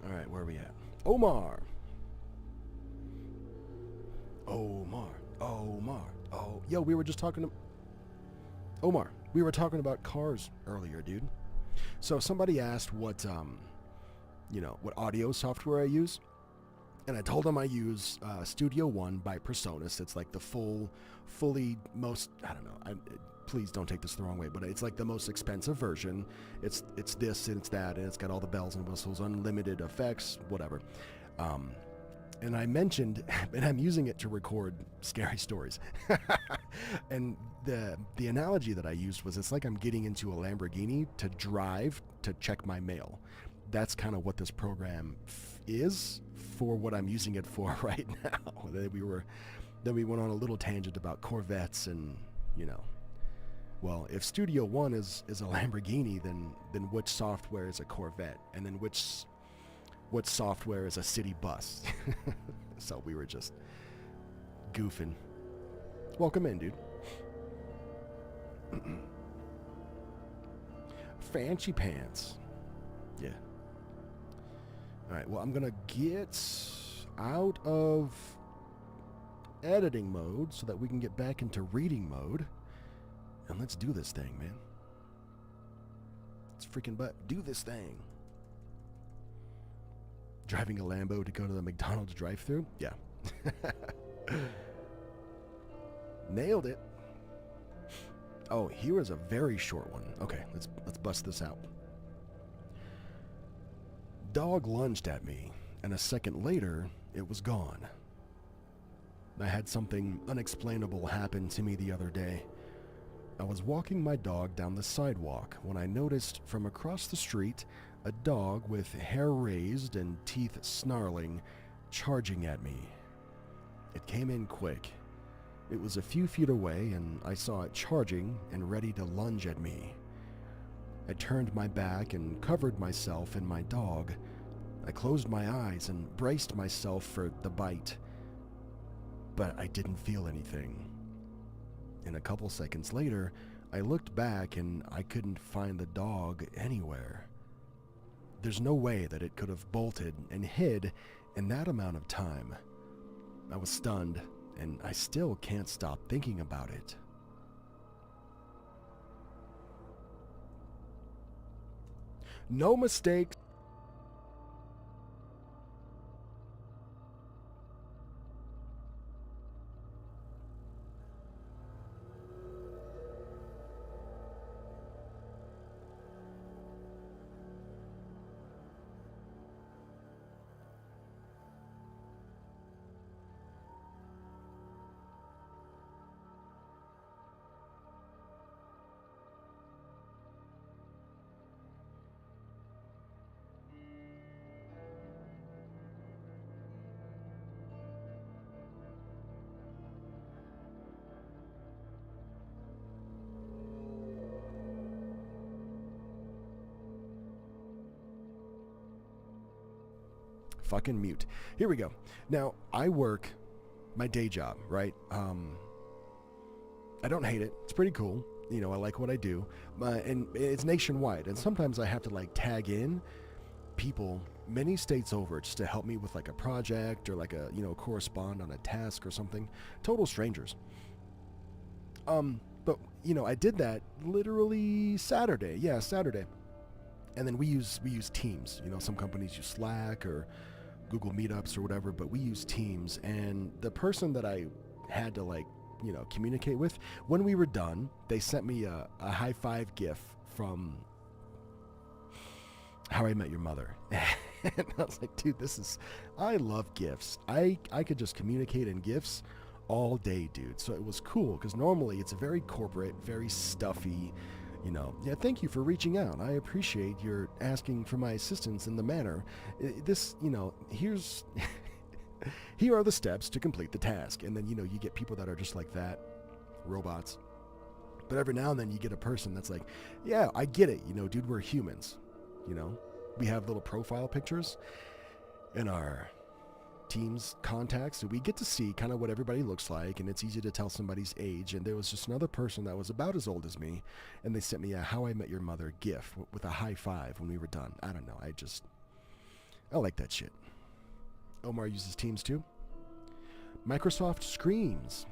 Alright, where are we at? Omar! Oh, yo, we were just talking to... Omar, we were talking about cars earlier, dude. So somebody asked what audio software I use. And I told them I use Studio One by Presonus. It's like the fully most, I don't know, please don't take this the wrong way, but it's like the most expensive version. It's this and it's that, and it's got all the bells and whistles, unlimited effects, whatever. And I mentioned, and I'm using it to record scary stories. And the analogy that I used was, it's like I'm getting into a Lamborghini to drive to check my mail. That's kind of what this program is for what I'm using it for right now. Then we went on a little tangent about Corvettes and, well, if Studio One is a Lamborghini, then which software is a Corvette? And then what software is a city bus? So we were just goofing. Welcome in, dude. Fancy pants. Yeah. Alright, well, I'm gonna get out of editing mode so that we can get back into reading mode. And let's do this thing, man. Let's freaking do this thing. Driving a Lambo to go to the McDonald's drive-thru? Yeah. Nailed it. Oh, here is a very short one. Okay, let's bust this out. Dog lunged at me, and a second later, it was gone. I had something unexplainable happen to me the other day. I was walking my dog down the sidewalk when I noticed from across the street a dog with hair raised and teeth snarling, charging at me. It came in quick. It was a few feet away, and I saw it charging and ready to lunge at me. I turned my back and covered myself in my dog. I closed my eyes and braced myself for the bite. But I didn't feel anything. And a couple seconds later, I looked back and I couldn't find the dog anywhere. There's no way that it could have bolted and hid in that amount of time. I was stunned, and I still can't stop thinking about it. No mistakes. Fucking mute. Here we go. Now, I work my day job, right? I don't hate it. It's pretty cool. I like what I do. And it's nationwide. And sometimes I have to tag in people many states over just to help me with a project or correspond on a task or something. Total strangers. But I did that literally Saturday. Yeah, Saturday. And then we use Teams. Some companies use Slack or Google Meetups or whatever, but we use Teams. And the person that I had to communicate with, when we were done, they sent me a high five gif from How I Met Your Mother. And I was like, dude, I love GIFs. I could just communicate in GIFs all day, dude. So it was cool because normally it's very corporate, very stuffy, yeah, thank you for reaching out. I appreciate your asking for my assistance in the manner. Here's here are the steps to complete the task. And then, you get people that are just like that, robots. But every now and then you get a person that's like, yeah, I get it. Dude, we're humans. We have little profile pictures in our team's contacts, so we get to see kind of what everybody looks like, and it's easy to tell somebody's age. And there was just another person that was about as old as me, and they sent me a How I Met Your Mother gif with a high five when we were done. I don't know, I like that shit. Omar uses Teams too. Microsoft screams.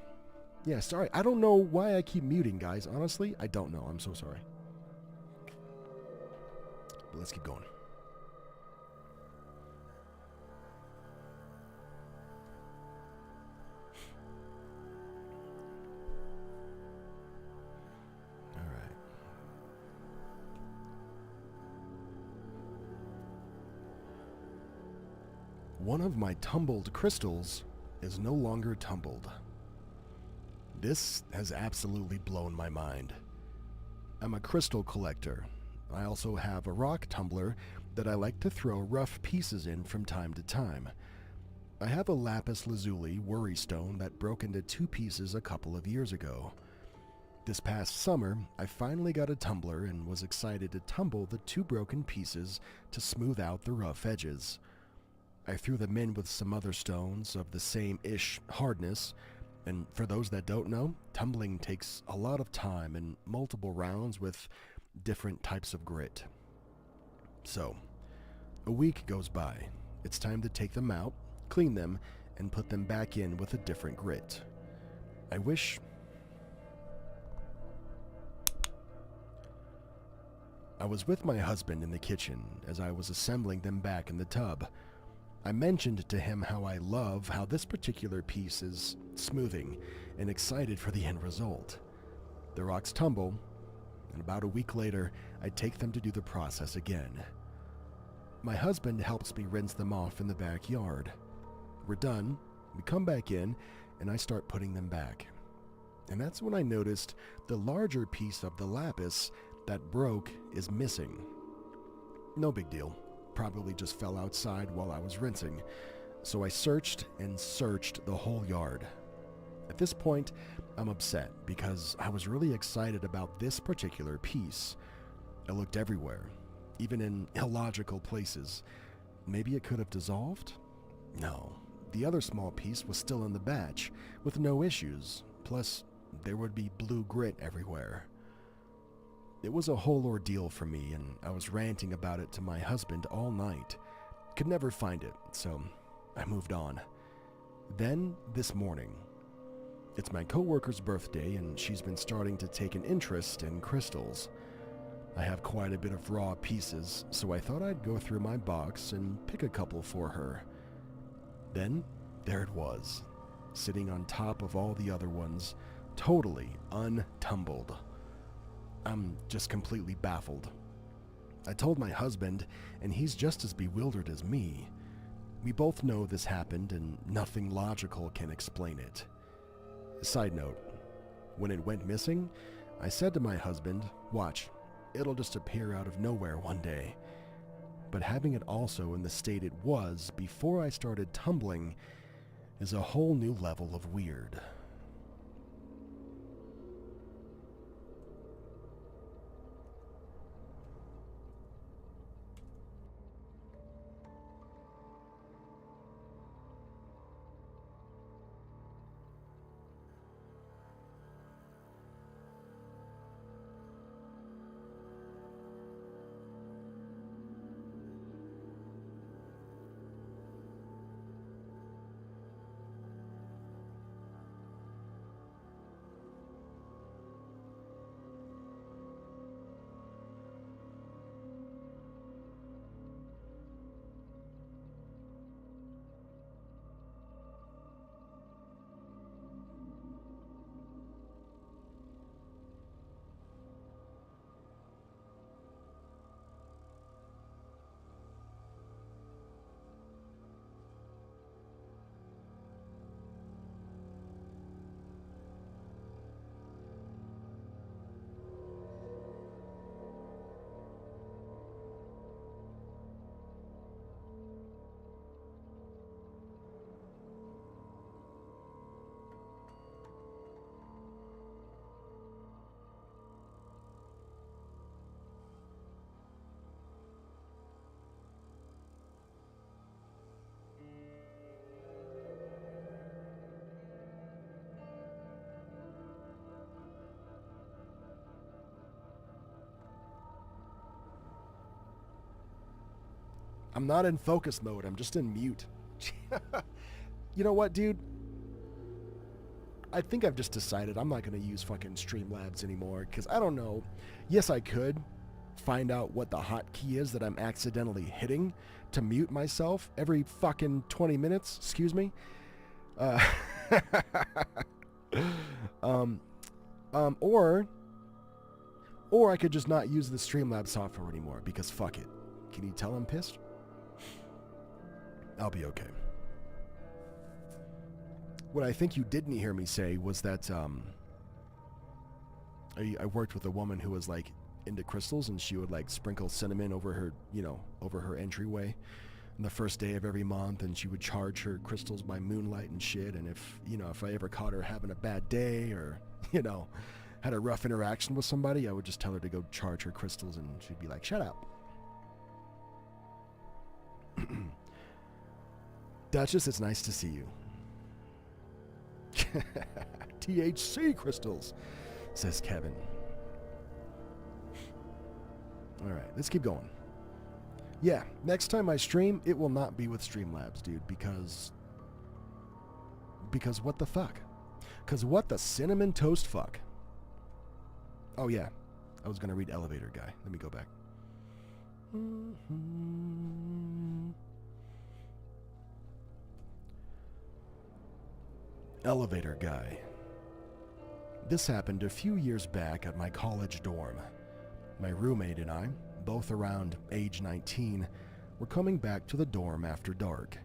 Yeah, sorry, I don't know why I keep muting, guys. Honestly, I don't know. I'm so sorry. But let's keep going. One of my tumbled crystals is no longer tumbled. This has absolutely blown my mind. I'm a crystal collector. I also have a rock tumbler that I like to throw rough pieces in from time to time. I have a lapis lazuli worry stone that broke into 2 pieces a couple of years ago. This past summer, I finally got a tumbler and was excited to tumble the 2 broken pieces to smooth out the rough edges. I threw them in with some other stones of the same-ish hardness, and for those that don't know, tumbling takes a lot of time and multiple rounds with different types of grit. So, a week goes by. It's time to take them out, clean them, and put them back in with a different grit. I was with my husband in the kitchen as I was assembling them back in the tub. I mentioned to him how I love how this particular piece is smoothing and excited for the end result. The rocks tumble, and about a week later, I take them to do the process again. My husband helps me rinse them off in the backyard. We're done, we come back in, and I start putting them back. And that's when I noticed the larger piece of the lapis that broke is missing. No big deal. Probably just fell outside while I was rinsing, so I searched and searched the whole yard. At this point, I'm upset because I was really excited about this particular piece. I looked everywhere, even in illogical places. Maybe it could have dissolved? No, the other small piece was still in the batch, with no issues, plus there would be blue grit everywhere. It was a whole ordeal for me, and I was ranting about it to my husband all night. Could never find it, so I moved on. Then, this morning. It's my coworker's birthday, and she's been starting to take an interest in crystals. I have quite a bit of raw pieces, so I thought I'd go through my box and pick a couple for her. Then, there it was, sitting on top of all the other ones, totally untumbled. I'm just completely baffled. I told my husband, and he's just as bewildered as me. We both know this happened, and nothing logical can explain it. Side note, when it went missing, I said to my husband, watch, it'll just appear out of nowhere one day. But having it also in the state it was before I started tumbling is a whole new level of weird. I'm not in focus mode. I'm just in mute. You know what, dude? I think I've just decided I'm not going to use fucking Streamlabs anymore because I don't know. Yes, I could find out what the hotkey is that I'm accidentally hitting to mute myself every fucking 20 minutes. Excuse me. Or I could just not use the Streamlabs software anymore because fuck it. Can you tell I'm pissed? I'll be okay. What I think you didn't hear me say was that I worked with a woman who was like into crystals, and she would like sprinkle cinnamon over her, over her entryway on the first day of every month, and she would charge her crystals by moonlight and shit. And if I ever caught her having a bad day or, had a rough interaction with somebody, I would just tell her to go charge her crystals, and she'd be like, shut up. Duchess, it's nice to see you. THC crystals, says Kevin. Alright, let's keep going. Yeah, next time I stream, it will not be with Streamlabs, dude, because what the fuck? Because what the cinnamon toast fuck? Oh yeah, I was gonna read Elevator Guy. Let me go back. Elevator Guy. This happened a few years back at my college dorm. My roommate and I, both around age 19, were coming back to the dorm after dark.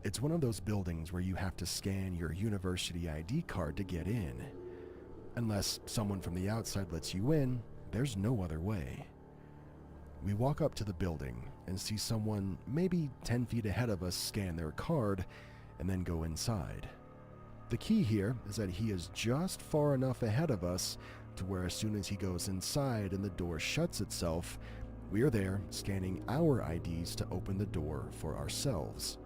It's one of those buildings where you have to scan your university ID card to get in. Unless someone from the outside lets you in, there's no other way. We walk up to the building and see someone maybe 10 feet ahead of us scan their card and then go inside. The key here is that he is just far enough ahead of us to where as soon as he goes inside and the door shuts itself, we are there scanning our IDs to open the door for ourselves.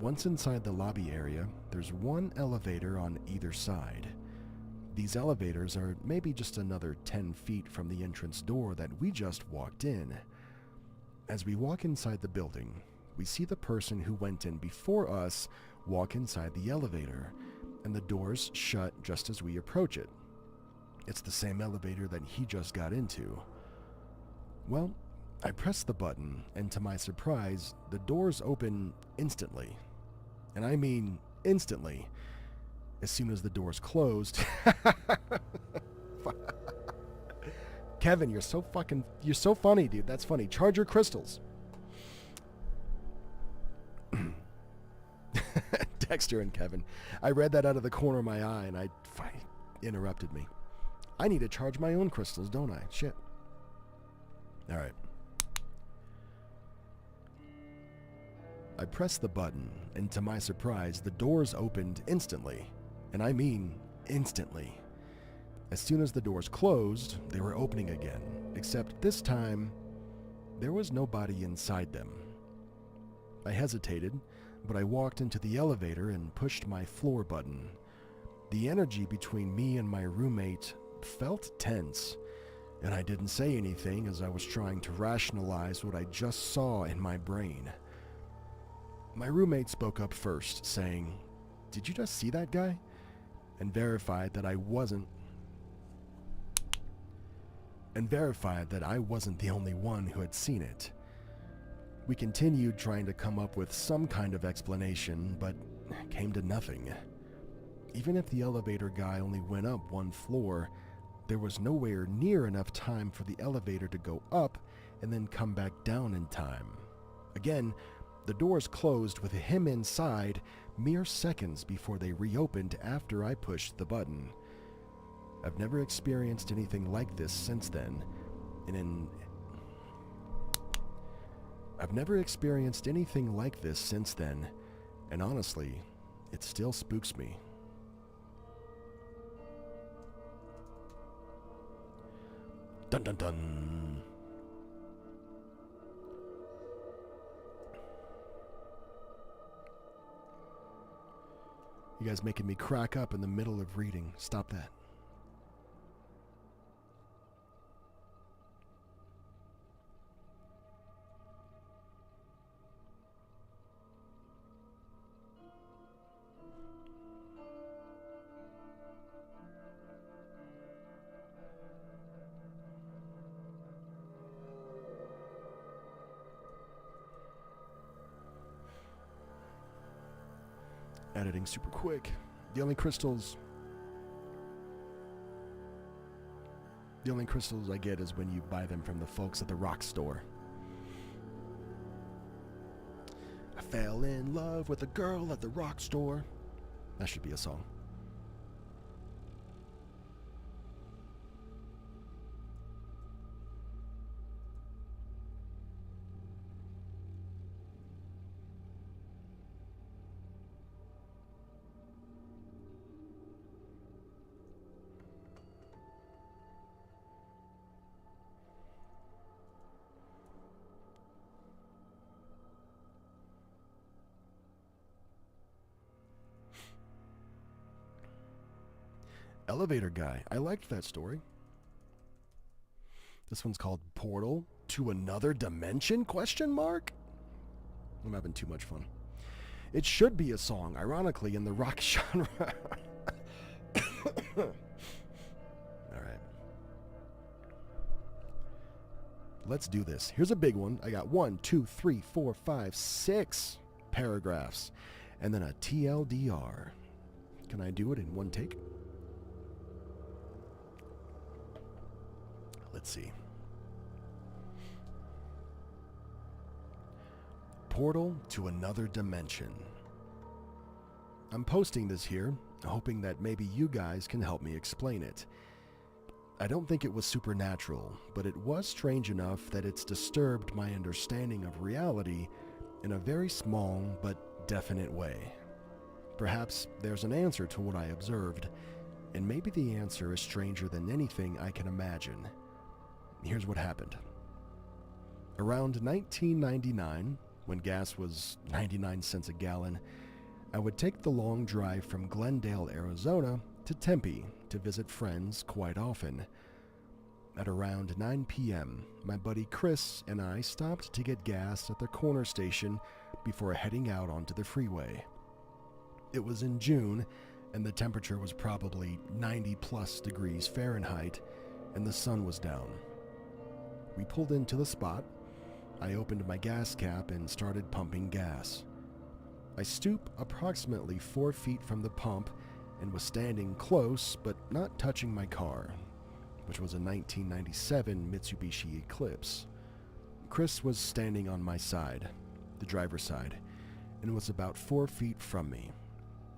Once inside the lobby area, there's one elevator on either side. These elevators are maybe just another 10 feet from the entrance door that we just walked in. As we walk inside the building, we see the person who went in before us walk inside the elevator, and the doors shut just as we approach it. It's the same elevator that he just got into. Well, I press the button, and to my surprise, the doors open instantly. And I mean instantly. As soon as the doors closed. Kevin, you're so funny, dude. That's funny. Charge your crystals. Dexter and Kevin. I read that out of the corner of my eye, and I interrupted me. I need to charge my own crystals, don't I? Shit. All right. I pressed the button, and to my surprise, the doors opened instantly. And I mean instantly. As soon as the doors closed, they were opening again, except this time, there was nobody inside them. I hesitated, but I walked into the elevator and pushed my floor button. The energy between me and my roommate felt tense, and I didn't say anything as I was trying to rationalize what I just saw in my brain. My roommate spoke up first, saying, "Did you just see that guy?" and verified that I wasn't the only one who had seen it. We continued trying to come up with some kind of explanation, but came to nothing. Even if the elevator guy only went up one floor, there was nowhere near enough time for the elevator to go up and then come back down in time. Again, the doors closed with him inside mere seconds before they reopened after I pushed the button. I've never experienced anything like this since then, and honestly, it still spooks me. Dun dun dun. You guys making me crack up in the middle of reading. Stop that. editing super quick. The only crystals I get is when you buy them from the folks at the rock store. I fell in love with a girl at the rock store. That should be a song. Elevator Guy. I liked that story. This one's called Portal to Another Dimension? I'm having too much fun. It should be a song, ironically, in the rock genre. Alright. Let's do this. Here's a big one. I got 1, 2, 3, 4, 5, 6 paragraphs. And then a TLDR. Can I do it in one take? Let's see. Portal to Another Dimension. I'm posting this here, hoping that maybe you guys can help me explain it. I don't think it was supernatural, but it was strange enough that it's disturbed my understanding of reality in a very small but definite way. Perhaps there's an answer to what I observed, and maybe the answer is stranger than anything I can imagine. Here's what happened. Around 1999, when gas was 99 cents a gallon, I would take the long drive from Glendale, Arizona to Tempe to visit friends quite often. At around 9 p.m., my buddy Chris and I stopped to get gas at the corner station before heading out onto the freeway. It was in June, and the temperature was probably 90+ degrees Fahrenheit, and the sun was down. We pulled into the spot. I opened my gas cap and started pumping gas. I stoop approximately 4 feet from the pump and was standing close but not touching my car, which was a 1997 Mitsubishi Eclipse. Chris was standing on my side, the driver's side, and was about 4 feet from me.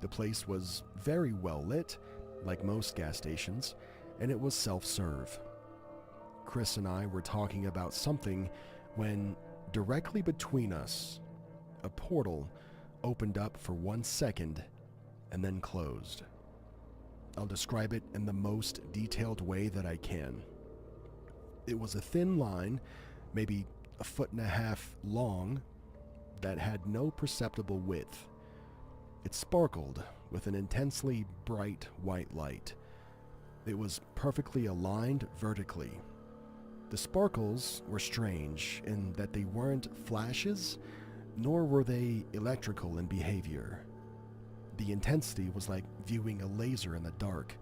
The place was very well lit, like most gas stations, and it was self-serve. Chris and I were talking about something when, directly between us, a portal opened up for 1 second and then closed. I'll describe it in the most detailed way that I can. It was a thin line, maybe 1.5 feet long, that had no perceptible width. It sparkled with an intensely bright white light. It was perfectly aligned vertically. The sparkles were strange in that they weren't flashes, nor were they electrical in behavior. The intensity was like viewing a laser in the dark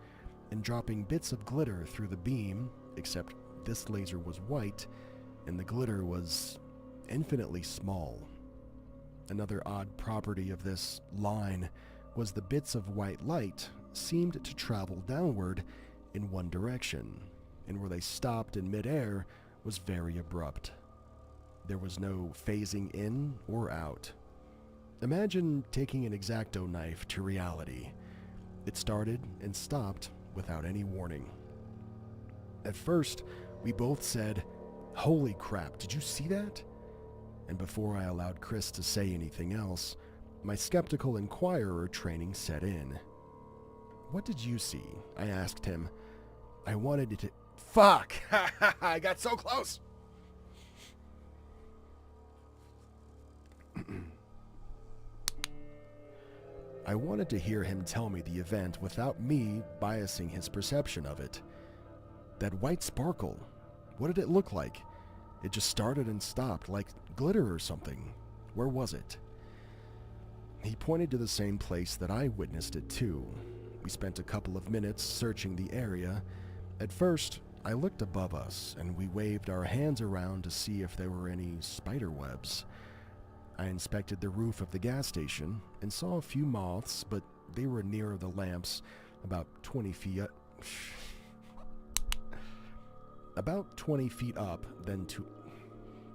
and dropping bits of glitter through the beam, except this laser was white and the glitter was infinitely small. Another odd property of this line was the bits of white light seemed to travel downward in one direction, and where they stopped in midair was very abrupt. There was no phasing in or out. Imagine taking an X-Acto knife to reality. It started and stopped without any warning. At first, we both said, "Holy crap, did you see that?" And before I allowed Chris to say anything else, my skeptical inquirer training set in. "What did you see?" I asked him. I wanted it to... Fuck! I got so close! I wanted to hear him tell me the event without me biasing his perception of it. That white sparkle, what did it look like? It just started and stopped, like glitter or something. Where was it? He pointed to the same place that I witnessed it too. We spent a couple of minutes searching the area. At first, I looked above us, and we waved our hands around to see if there were any spider webs. I inspected the roof of the gas station and saw a few moths, but they were nearer the lamps, about 20 feet up. About 20 feet up than to...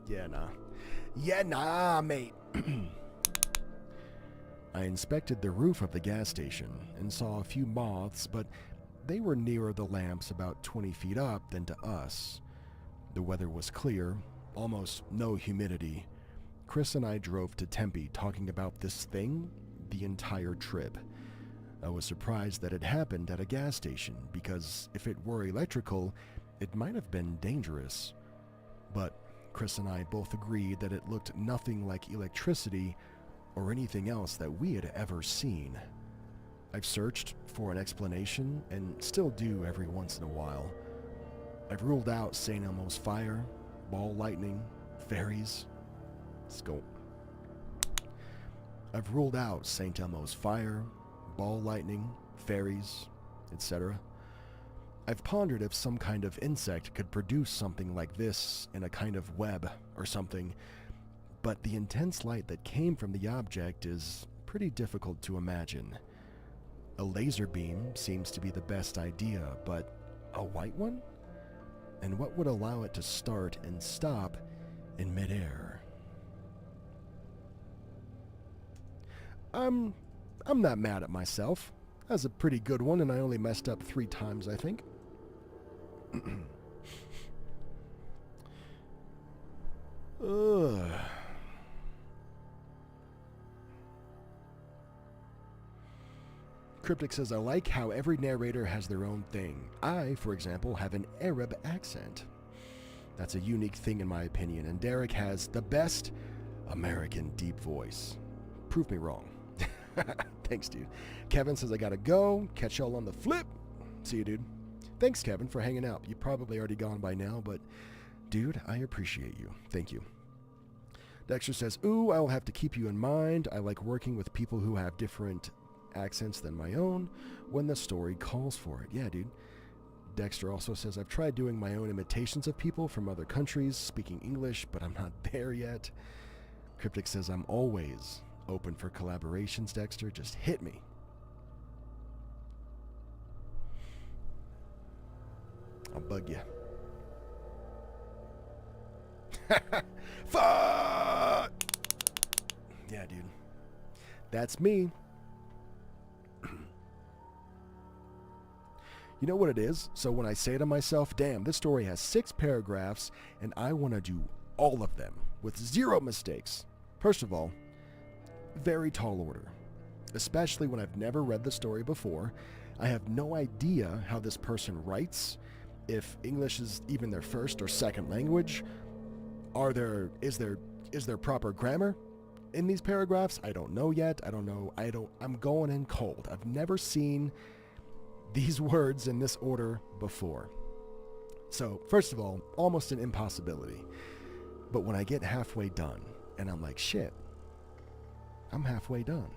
Yeah, nah. Yeah, nah, mate. I inspected the roof of the gas station and saw a few moths, but they were nearer the lamps about 20 feet up than to us. The weather was clear, almost no humidity. Chris and I drove to Tempe talking about this thing the entire trip. I was surprised that it happened at a gas station because if it were electrical, it might have been dangerous. But Chris and I both agreed that it looked nothing like electricity or anything else that we had ever seen. I've searched for an explanation and still do every once in a while. I've ruled out St. Elmo's fire, ball lightning, fairies. Let's go. I've ruled out St. Elmo's fire, ball lightning, fairies, etc. I've pondered if some kind of insect could produce something like this in a kind of web or something, but the intense light that came from the object is pretty difficult to imagine. A laser beam seems to be the best idea, but a white one? And what would allow it to start and stop in midair? I'm not mad at myself. That was a pretty good one, and I only messed up 3 times, I think. Ugh. Cryptic says, I like how every narrator has their own thing. I, for example, have an Arab accent. That's a unique thing in my opinion, and Derek has the best American deep voice. Prove me wrong. Thanks, dude. Kevin says, I gotta go. Catch y'all on the flip. See you, dude. Thanks, Kevin, for hanging out. You're probably already gone by now, but dude, I appreciate you. Thank you. Dexter says, ooh, I'll have to keep you in mind. I like working with people who have different accents than my own when the story calls for it. Yeah, dude. Dexter also says, I've tried doing my own imitations of people from other countries speaking English, but I'm not there yet. Cryptic says, I'm always open for collaborations, Dexter. Just hit me. I'll bug you. Fuck! Yeah, dude. That's me. You know what it is? So when I say to myself, damn, this story has 6 paragraphs and I want to do all of them with 0 mistakes. First of all, very tall order. Especially when I've never read the story before. I have no idea how this person writes, if English is even their first or second language. Is there proper grammar in these paragraphs? I don't know yet. I'm going in cold. I've never seen these words in this order before. So, first of all, almost an impossibility. But when I get halfway done, and I'm like, shit, I'm halfway done.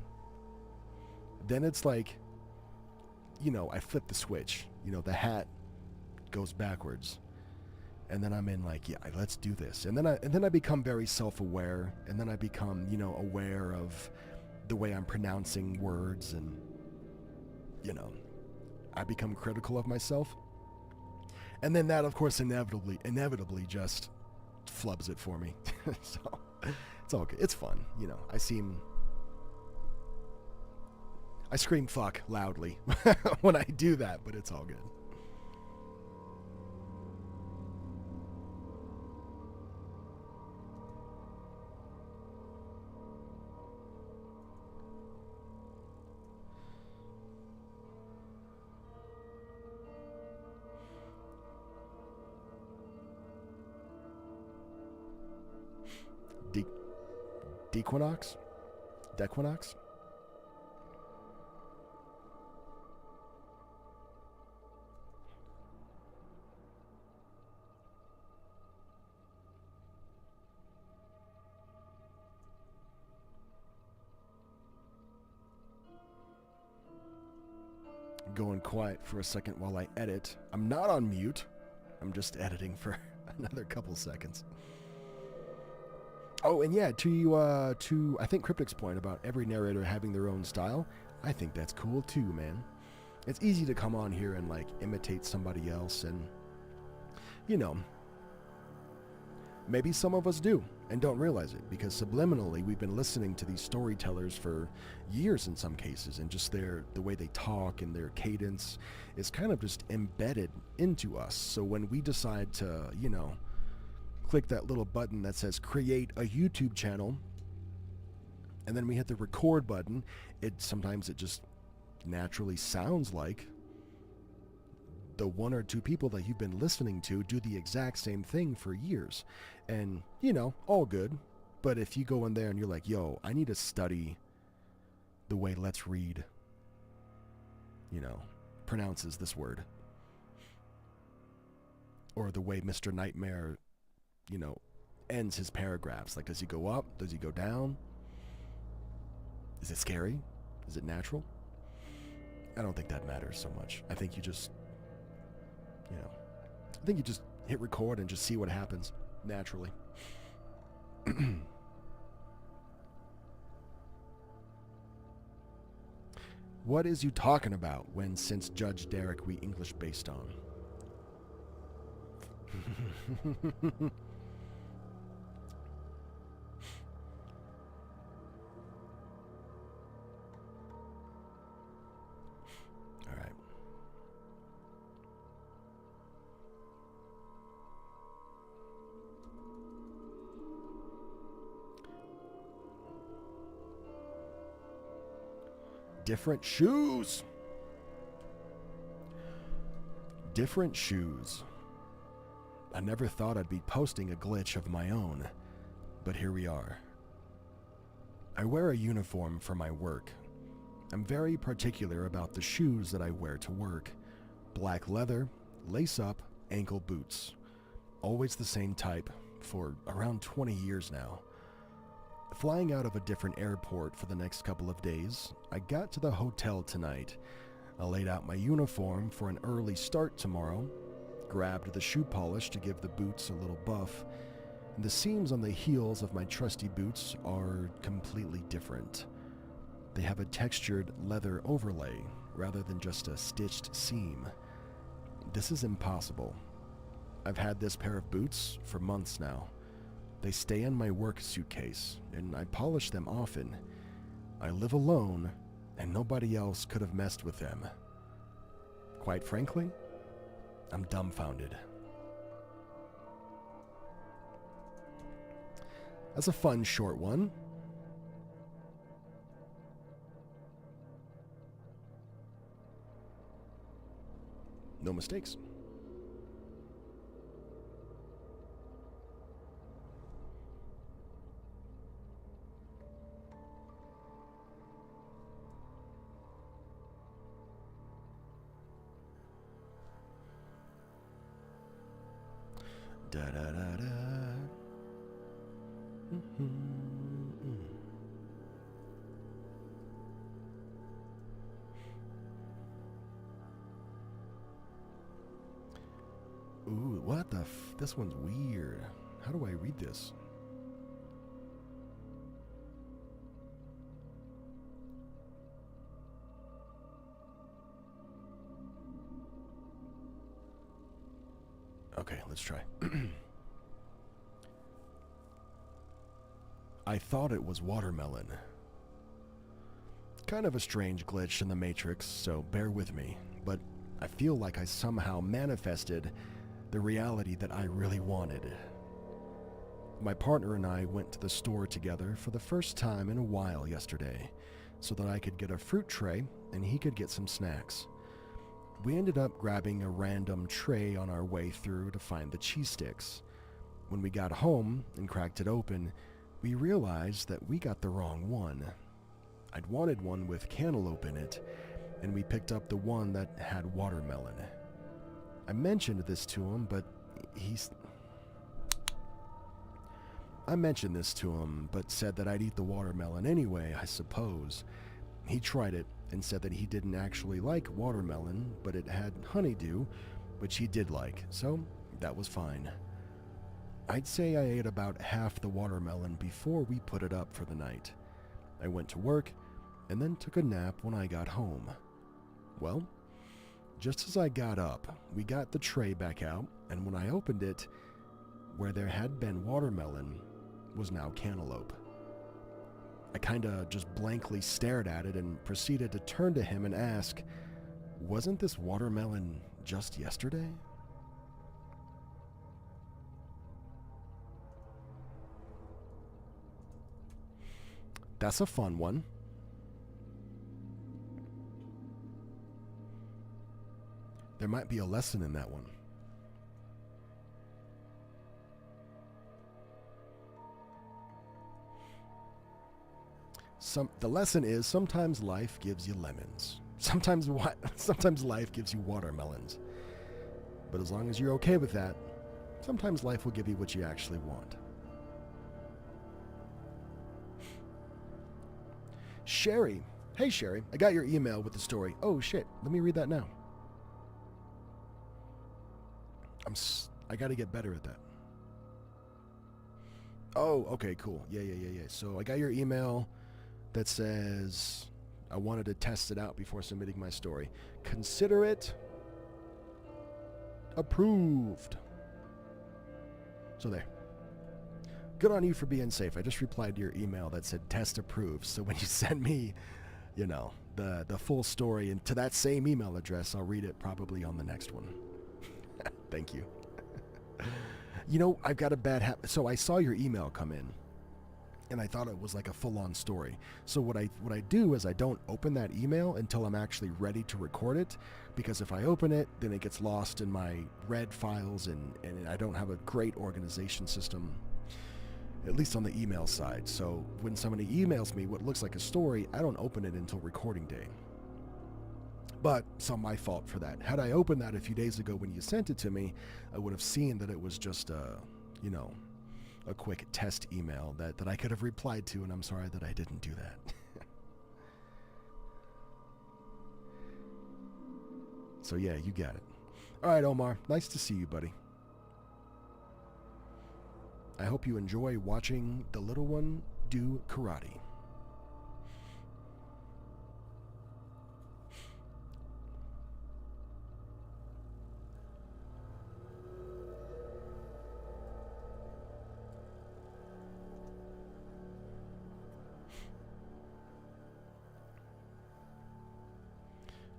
Then it's like, I flip the switch. The hat goes backwards. And then I'm in like, yeah, let's do this. And then I become very self-aware. And then I become, aware of the way I'm pronouncing words. And, I become critical of myself. And then that, of course, inevitably just flubs it for me. So it's all good. It's fun. I scream fuck loudly when I do that, but it's all good. Dequinox? Dequinox? Going quiet for a second while I edit. I'm not on mute. I'm just editing for another couple seconds. Oh, and yeah, to I think Cryptic's point about every narrator having their own style, I think that's cool too, man. It's easy to come on here and like imitate somebody else, and you know, maybe some of us do and don't realize it because subliminally we've been listening to these storytellers for years in some cases, and just the way they talk and their cadence is kind of just embedded into us. So when we decide to, click that little button that says create a YouTube channel, and then we hit the record button, sometimes it just naturally sounds like the one or two people that you've been listening to do the exact same thing for years. And, all good. But if you go in there and you're like, yo, I need to study the way Let's Read, pronounces this word, or the way Mr. Nightmare, ends his paragraphs. Like, does he go up? Does he go down? Is it scary? Is it natural? I don't think that matters so much. I think you just, hit record and just see what happens naturally. What is you talking about when since Judge Derek we English based on? All right. Different shoes. Different shoes. I never thought I'd be posting a glitch of my own, but here we are. I wear a uniform for my work. I'm very particular about the shoes that I wear to work. Black leather, lace-up, ankle boots. Always the same type for around 20 years now. Flying out of a different airport for the next couple of days, I got to the hotel tonight. I laid out my uniform for an early start tomorrow, grabbed the shoe polish to give the boots a little buff, and the seams on the heels of my trusty boots are completely different. They have a textured leather overlay rather than just a stitched seam. This is impossible. I've had this pair of boots for months now. They stay in my work suitcase, and I polish them often. I live alone, and nobody else could have messed with them. Quite frankly, I'm dumbfounded. That's a fun short one. No mistakes. Da da da da. Ooh, what the this one's weird. How do I read this? Okay, let's try. I thought it was watermelon. Kind of a strange glitch in the Matrix, so bear with me, but I feel like I somehow manifested the reality that I really wanted. My partner and I went to the store together for the first time in a while yesterday, so that I could get a fruit tray and he could get some snacks. We ended up grabbing a random tray on our way through to find the cheese sticks. When we got home and cracked it open, we realized that we got the wrong one. I'd wanted one with cantaloupe in it, and we picked up the one that had watermelon. I mentioned this to him, but said that I'd eat the watermelon anyway, I suppose. He tried it and said that he didn't actually like watermelon, but it had honeydew, which he did like, so that was fine. I'd say I ate about half the watermelon before we put it up for the night. I went to work and then took a nap when I got home. Well, just as I got up, we got the tray back out, and when I opened it, where there had been watermelon was now cantaloupe. I kinda just blankly stared at it and proceeded to turn to him and ask, "Wasn't this watermelon just yesterday?" That's a fun one. There might be a lesson in that one. The lesson is sometimes life gives you lemons. Sometimes life gives you watermelons. But as long as you're okay with that, sometimes life will give you what you actually want. Sherry. Hey Sherry, I got your email with the story. Oh shit, let me read that now. I gotta get better at that. Oh, okay, cool. Yeah. So I got your email that says I wanted to test it out before submitting my story. Consider it approved. So there. Good on you for being safe. I just replied to your email that said test approved. So when you send me, the full story and to that same email address, I'll read it probably on the next one. Thank you. I've got a bad habit. So I saw your email come in, and I thought it was like a full-on story. So what I do is I don't open that email until I'm actually ready to record it, because if I open it, then it gets lost in my read files, and I don't have a great organization system, at least on the email side. So when somebody emails me what looks like a story, I don't open it until recording day. But it's not my fault for that. Had I opened that a few days ago when you sent it to me, I would have seen that it was just a quick test email that I could have replied to, and I'm sorry that I didn't do that. So yeah, you got it. All right, Omar, nice to see you, buddy. I hope you enjoy watching the little one do karate.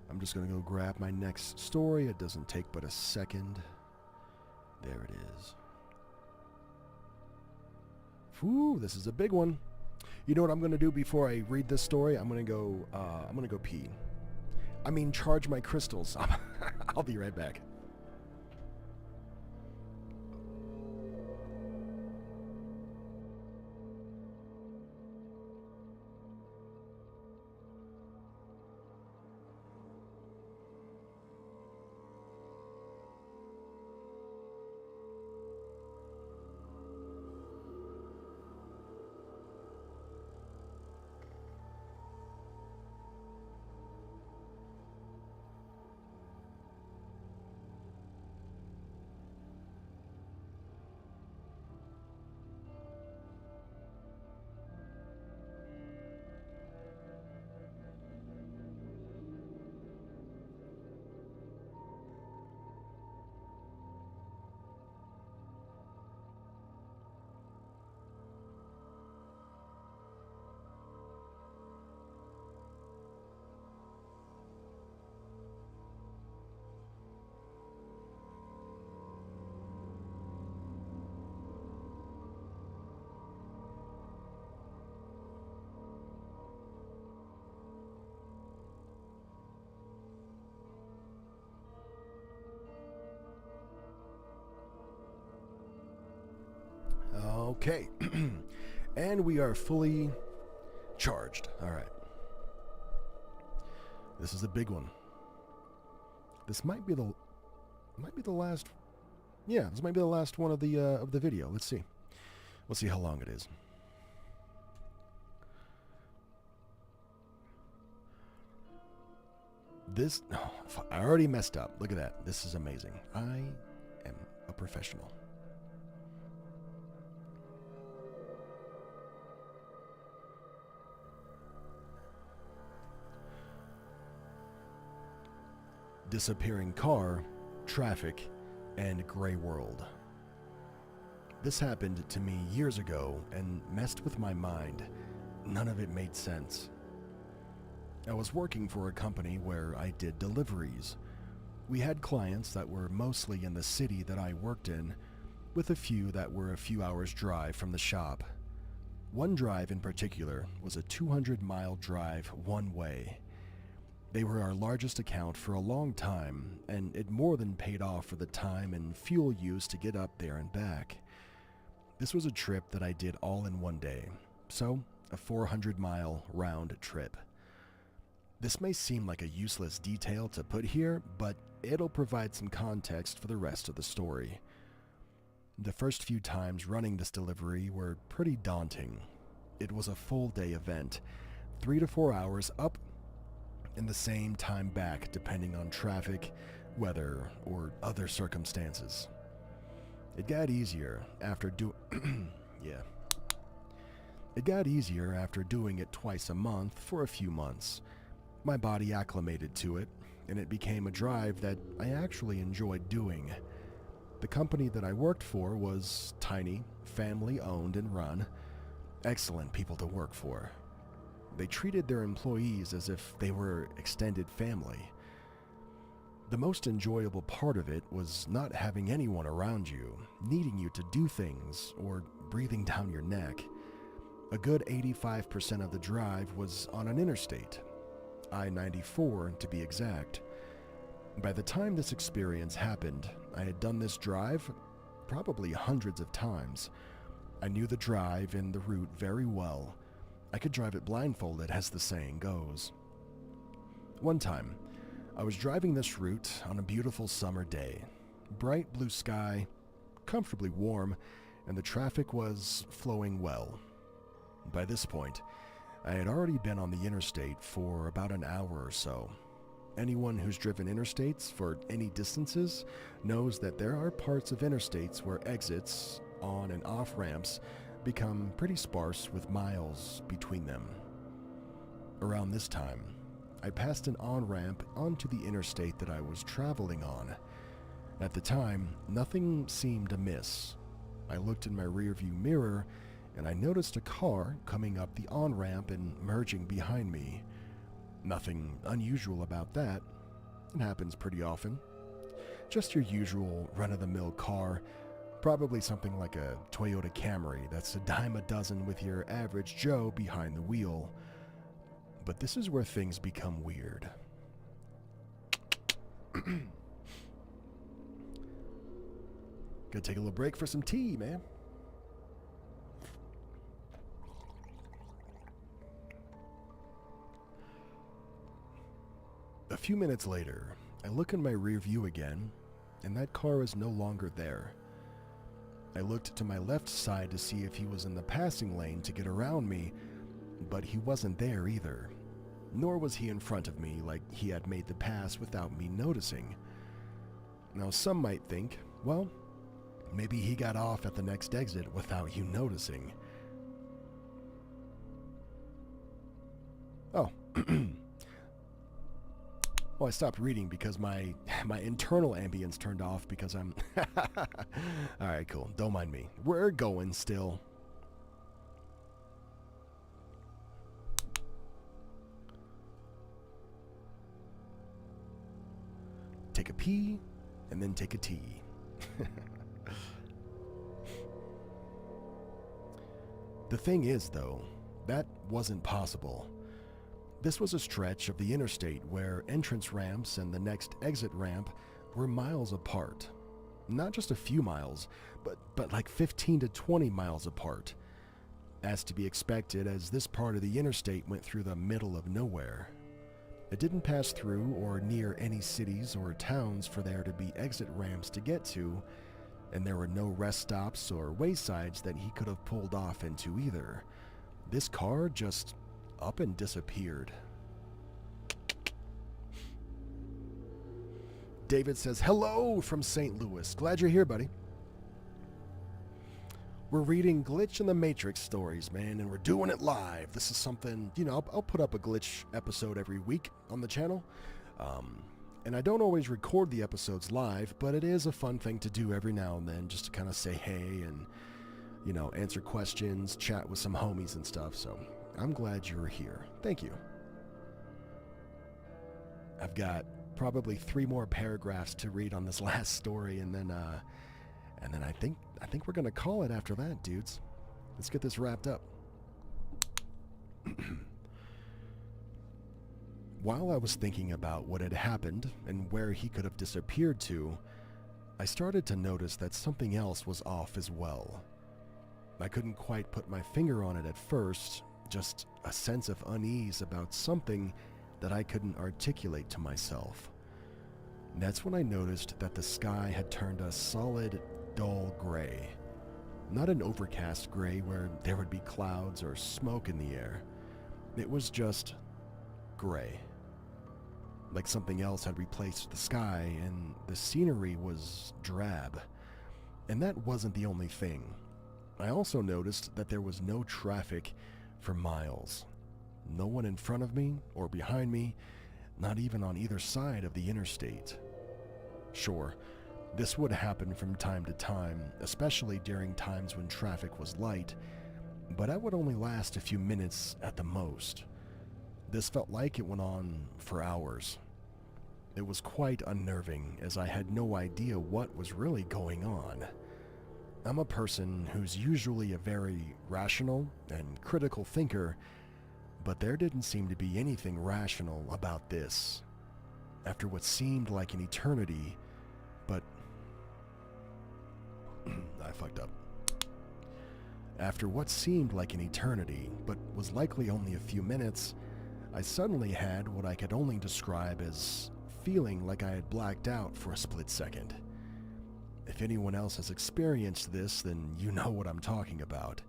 I'm just going to go grab my next story. It doesn't take but a second. There it is. Whew, this is a big one. You know what I'm going to do before I read this story? I'm going to go pee. Charge my crystals. I'll be right back. Okay. And we are fully charged. All right. This is a big one. This might be the last. Yeah, this might be the last one of the video. Let's see. We'll see how long it is. This, oh, I already messed up. Look at that. This is amazing. I am a professional. disappearing car, traffic, and gray world. This happened to me years ago and messed with my mind. None of it made sense. I was working for a company where I did deliveries. We had clients that were mostly in the city that I worked in, with a few that were a few hours' drive from the shop. One drive in particular was a 200-mile drive one way. They were our largest account for a long time, and it more than paid off for the time and fuel used to get up there and back. This was a trip that I did all in one day, so a 400-mile round trip. This may seem like a useless detail to put here, but it'll provide some context for the rest of the story. The first few times running this delivery were pretty daunting. It was a full-day event, 3 to 4 hours up and the same time back depending on traffic, weather, or other circumstances. It got easier after doing it twice a month for a few months. My body acclimated to it, and it became a drive that I actually enjoyed doing. The company that I worked for was tiny, family-owned and run. Excellent people to work for. They treated their employees as if they were extended family. The most enjoyable part of it was not having anyone around you, needing you to do things, or breathing down your neck. A good 85% of the drive was on an interstate, I-94 to be exact. By the time this experience happened, I had done this drive probably hundreds of times. I knew the drive and the route very well. I could drive it blindfolded, as the saying goes. One time, I was driving this route on a beautiful summer day. Bright blue sky, comfortably warm, and the traffic was flowing well. By this point, I had already been on the interstate for about an hour or so. Anyone who's driven interstates for any distances knows that there are parts of interstates where exits, on and off ramps, become pretty sparse with miles between them. Around this time, I passed an on-ramp onto the interstate that I was traveling on. At the time, nothing seemed amiss. I looked in my rearview mirror and I noticed a car coming up the on-ramp and merging behind me. Nothing unusual about that. It happens pretty often. Just your usual run-of-the-mill car, probably something like a Toyota Camry that's a dime a dozen with your average Joe behind the wheel. But this is where things become weird. Gonna take a little break for some tea, man. A few minutes later, I look in my rear view again, and that car is no longer there. I looked to my left side to see if he was in the passing lane to get around me, but he wasn't there either. Nor was he in front of me like he had made the pass without me noticing. Now some might think, well, maybe he got off at the next exit without you noticing. Oh. Well, I stopped reading because my internal ambience turned off because I'm... Alright, cool. Don't mind me. We're going still. Take a pee, and then take a tea. The thing is, though, that wasn't possible. This was a stretch of the interstate where entrance ramps and the next exit ramp were miles apart. Not just a few miles, but like 15 to 20 miles apart. As to be expected, as this part of the interstate went through the middle of nowhere. It didn't pass through or near any cities or towns for there to be exit ramps to get to, and there were no rest stops or waysides that he could have pulled off into either. This car just up and disappeared. David says, hello from St. Louis. Glad you're here, buddy. We're reading Glitch in the Matrix stories, man, and we're doing it live. This is something, I'll put up a Glitch episode every week on the channel. And I don't always record the episodes live, but it is a fun thing to do every now and then, just to kind of say hey and, answer questions, chat with some homies and stuff. So I'm glad you're here. Thank you. I've got probably 3 more paragraphs to read on this last story, and then I think we're gonna call it after that, dudes. Let's get this wrapped up. While I was thinking about what had happened and where he could have disappeared to, I started to notice that something else was off as well. I couldn't quite put my finger on it at first, just a sense of unease about something that I couldn't articulate to myself. That's when I noticed that the sky had turned a solid, dull gray. Not an overcast gray where there would be clouds or smoke in the air. It was just gray. Like something else had replaced the sky, and the scenery was drab. And that wasn't the only thing. I also noticed that there was no traffic for miles. No one in front of me or behind me, not even on either side of the interstate. Sure, this would happen from time to time, especially during times when traffic was light, but that would only last a few minutes at the most. This felt like it went on for hours. It was quite unnerving, as I had no idea what was really going on. I'm a person who's usually a very rational and critical thinker, but there didn't seem to be anything rational about this. After what seemed like an eternity, but I fucked up. After what seemed like an eternity, but was likely only a few minutes, I suddenly had what I could only describe as feeling like I had blacked out for a split second. If anyone else has experienced this, then you know what I'm talking about.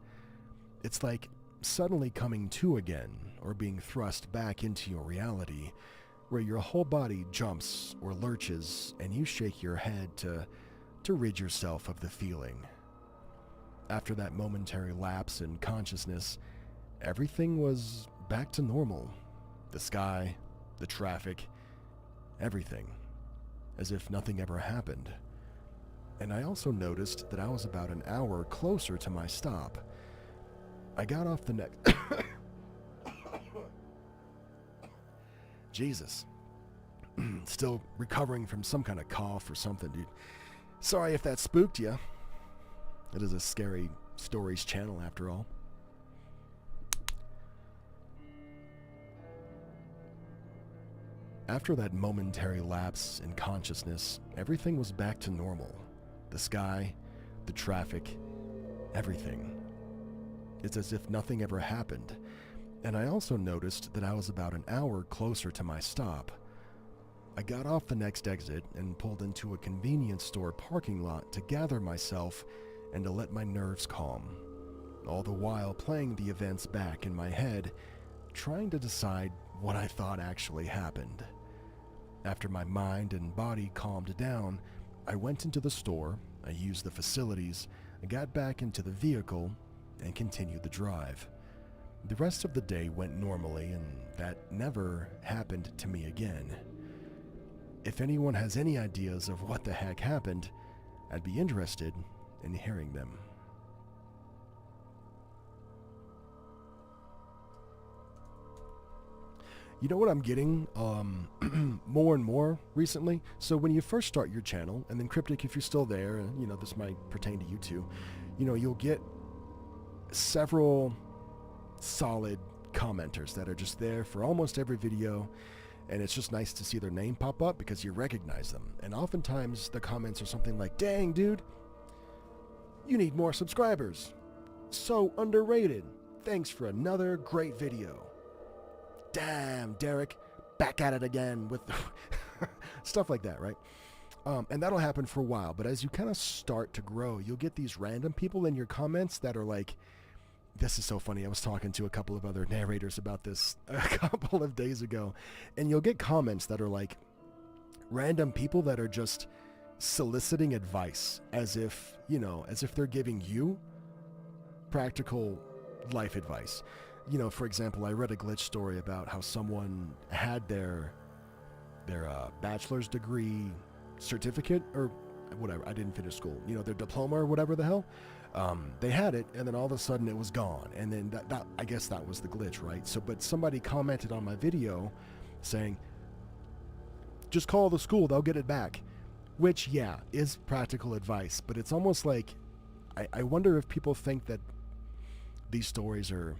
It's like suddenly coming to again, or being thrust back into your reality, where your whole body jumps or lurches and you shake your head to rid yourself of the feeling. After that momentary lapse in consciousness, everything was back to normal. The sky, the traffic, everything. As if nothing ever happened. And I also noticed that I was about an hour closer to my stop. I got off the next... Jesus. Still recovering from some kind of cough or something, dude. Sorry if that spooked you. It is a scary stories channel after all. After that momentary lapse in consciousness, everything was back to normal. The sky, the traffic, everything. It's as if nothing ever happened. And I also noticed that I was about an hour closer to my stop. I got off the next exit and pulled into a convenience store parking lot to gather myself and to let my nerves calm, all the while playing the events back in my head, trying to decide what I thought actually happened. After my mind and body calmed down, I went into the store, I used the facilities, I got back into the vehicle, and continued the drive. The rest of the day went normally, and that never happened to me again. If anyone has any ideas of what the heck happened, I'd be interested in hearing them. You know what I'm getting more and more recently? So when you first start your channel, and then Cryptic, if you're still there, this might pertain to you too, you'll get several solid commenters that are just there for almost every video, and it's just nice to see their name pop up because you recognize them. And oftentimes the comments are something like, "Dang, dude, you need more subscribers. So underrated. Thanks for another great video. Damn, Derek, back at it again," with stuff like that, right? And that'll happen for a while, but as you kind of start to grow, you'll get these random people in your comments that are like, this is so funny. I was talking to a couple of other narrators about this a couple of days ago, and you'll get comments that are like random people that are just soliciting advice as if they're giving you practical life advice. For example, I read a glitch story about how someone had their their bachelor's degree certificate or whatever. I didn't finish school. Their diploma or whatever the hell. They had it, and then all of a sudden it was gone. And then that I guess that was the glitch, right? So, but somebody commented on my video saying, just call the school, they'll get it back. Which, yeah, is practical advice, but it's almost like, I wonder if people think that these stories are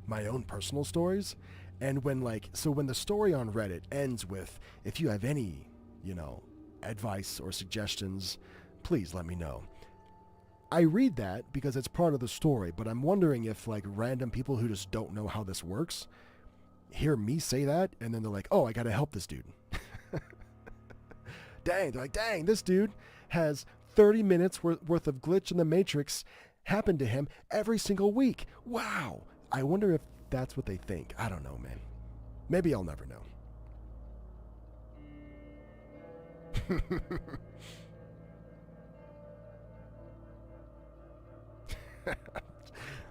my own personal stories. And when the story on Reddit ends with, if you have any, advice or suggestions, please let me know. I read that because it's part of the story, but I'm wondering if random people who just don't know how this works hear me say that, and then they're like, oh, I gotta help this dude. They're like, dang, this dude has 30 minutes worth of glitch in the Matrix happen to him every single week. Wow. I wonder if that's what they think. I don't know, man. Maybe I'll never know.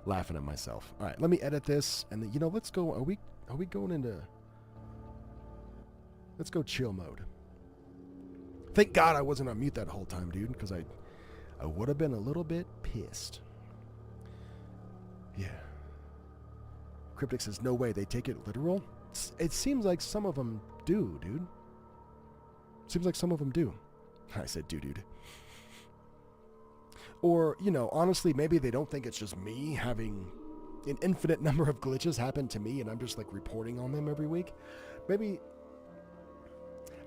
Laughing at myself. All right, let me edit this, and then, let's go. Are we going into? Let's go chill mode. Thank God I wasn't on mute that whole time, dude, because I would have been a little bit pissed. Yeah. Cryptic says, no way, they take it literal? It seems like some of them do, dude. Seems like some of them do. I said dude. Or, honestly, maybe they don't think it's just me having an infinite number of glitches happen to me and I'm just reporting on them every week. Maybe,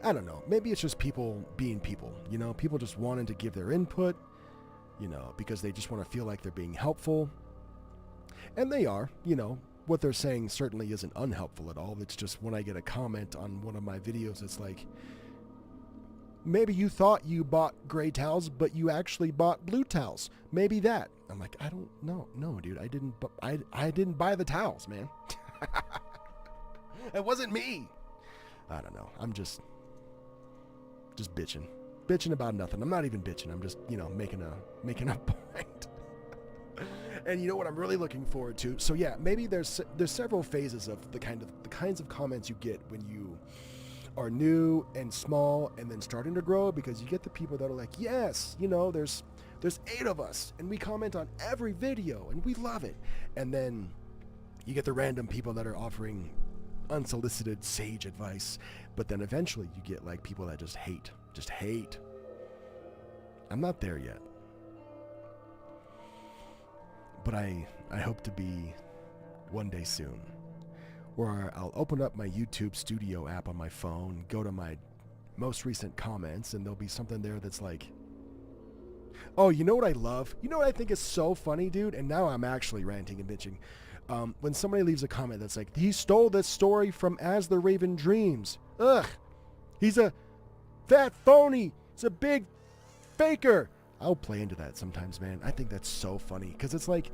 I don't know. Maybe it's just people being people, people just wanting to give their input, because they just want to feel like they're being helpful. And they are, what they're saying certainly isn't unhelpful at all. It's just when I get a comment on one of my videos, it's like, maybe you thought you bought gray towels, but you actually bought blue towels. Maybe that. I'm like, I don't know. No, dude, I didn't buy the towels, man. It wasn't me. I don't know. I'm just bitching. Bitching about nothing. I'm not even bitching. I'm just, making a point. And you know what I'm really looking forward to? So yeah, maybe there's several phases of the kinds of comments you get when you are new and small and then starting to grow, because you get the people that are like, yes, there's 8 of us and we comment on every video and we love it. And then you get the random people that are offering unsolicited sage advice, but then eventually you get people that just hate. I'm not there yet, but I hope to be one day soon, where I'll open up my YouTube Studio app on my phone, go to my most recent comments, and there'll be something there that's like, oh, you know what I love? You know what I think is so funny, dude? And now I'm actually ranting and bitching. When somebody leaves a comment that's like, he stole this story from As the Raven Dreams. Ugh, he's a fat phony. He's a big faker. I'll play into that sometimes, man. I think that's so funny, because it's like,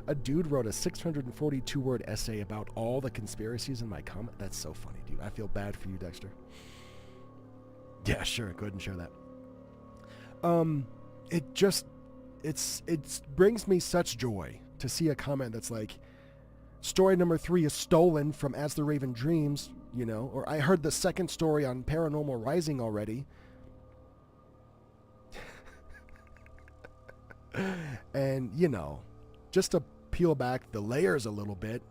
a dude wrote a 642-word essay about all the conspiracies in my comment. That's so funny, dude. I feel bad for you, Dexter. Yeah, sure. Go ahead and share that. It brings me such joy to see a comment that's like, story number 3 is stolen from As the Raven Dreams, or I heard the second story on Paranormal Rising already. And, just to peel back the layers a little bit.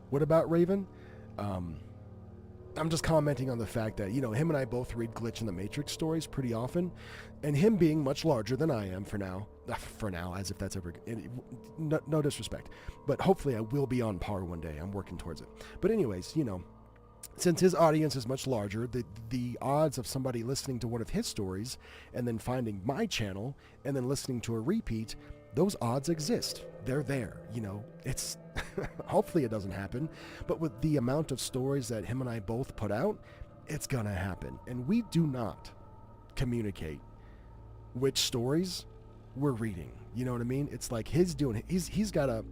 What about Raven? I'm just commenting on the fact that, him and I both read Glitch in the Matrix stories pretty often, and him being much larger than I am for now, as if that's ever, no disrespect, but hopefully I will be on par one day. I'm working towards it. But anyways, since his audience is much larger, the odds of somebody listening to one of his stories and then finding my channel and then listening to a repeat, those odds exist. They're there. It's hopefully it doesn't happen, but with the amount of stories that him and I both put out, it's gonna happen. And we do not communicate which stories we're reading. You know what I mean? It's like he's got a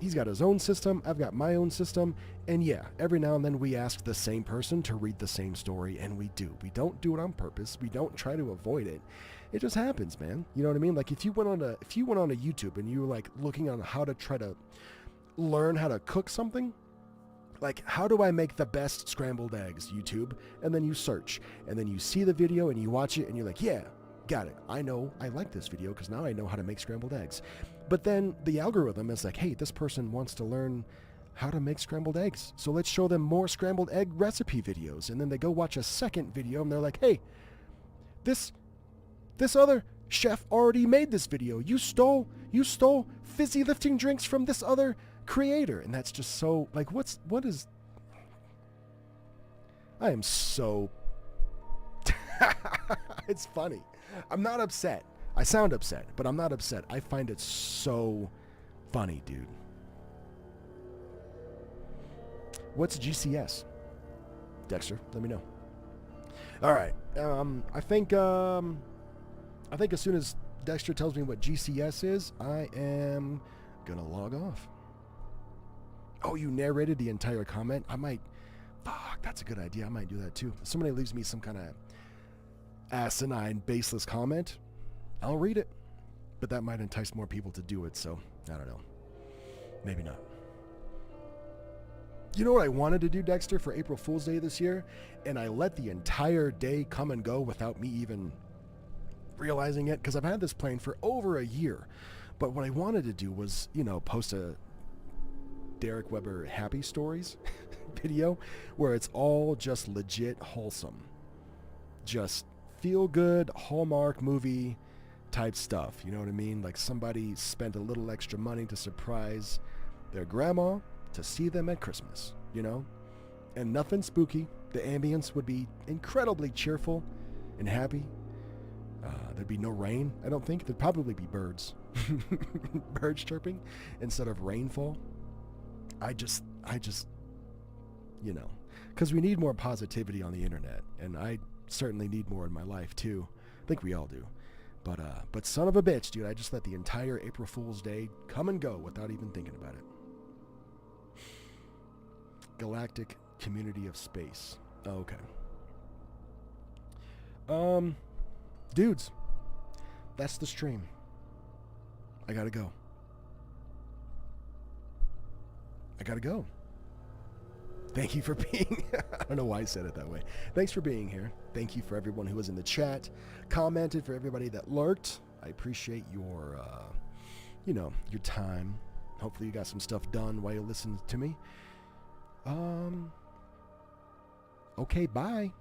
He's got his own system, I've got my own system, and yeah, every now and then we ask the same person to read the same story, and we do. We don't do it on purpose. We don't try to avoid it. It just happens, man. You know what I mean? Like if you went on a YouTube and you were like looking on how to try to learn how to cook something, like how do I make the best scrambled eggs, YouTube? And then you search, and then you see the video and you watch it and you're like, yeah, got it. I know I like this video because now I know how to make scrambled eggs. But then the algorithm is like, hey, this person wants to learn how to make scrambled eggs, so let's show them more scrambled egg recipe videos. And then they go watch a second video and they're like, hey, this other chef already made this video. You stole fizzy lifting drinks from this other creator. And that's just so like, I am so it's funny. I'm not upset. I sound upset, but I'm not upset. I find it so funny, dude. What's GCS? Dexter, let me know. All right. I think as soon as Dexter tells me what GCS is, I am gonna log off. Oh, you narrated the entire comment? Fuck, that's a good idea. I might do that too. If somebody leaves me some kind of asinine, baseless comment, I'll read it. But that might entice more people to do it, so I don't know. Maybe not. You know what I wanted to do, Dexter, for April Fool's Day this year? And I let the entire day come and go without me even realizing it, because I've had this plan for over a year. But what I wanted to do was, post a Derek Weber Happy Stories video where it's all just legit wholesome. Just feel good, Hallmark movie type stuff. You know what I mean? Like somebody spent a little extra money to surprise their grandma to see them at Christmas, And nothing spooky. The ambience would be incredibly cheerful and happy. There'd be no rain, I don't think. There'd probably be birds. Birds chirping instead of rainfall. I just, because we need more positivity on the internet, and I certainly need more in my life too. I think we all do. But son of a bitch, dude, I just let the entire April Fool's Day come and go without even thinking about it. Galactic Community of Space. Oh, okay. Dudes, that's the stream. I gotta go. Thank you for being I don't know why I said it that way. Thanks for being here. Thank you for everyone who was in the chat, commented, for everybody that lurked. I appreciate your your time. Hopefully you got some stuff done while you listen to me. Okay, bye.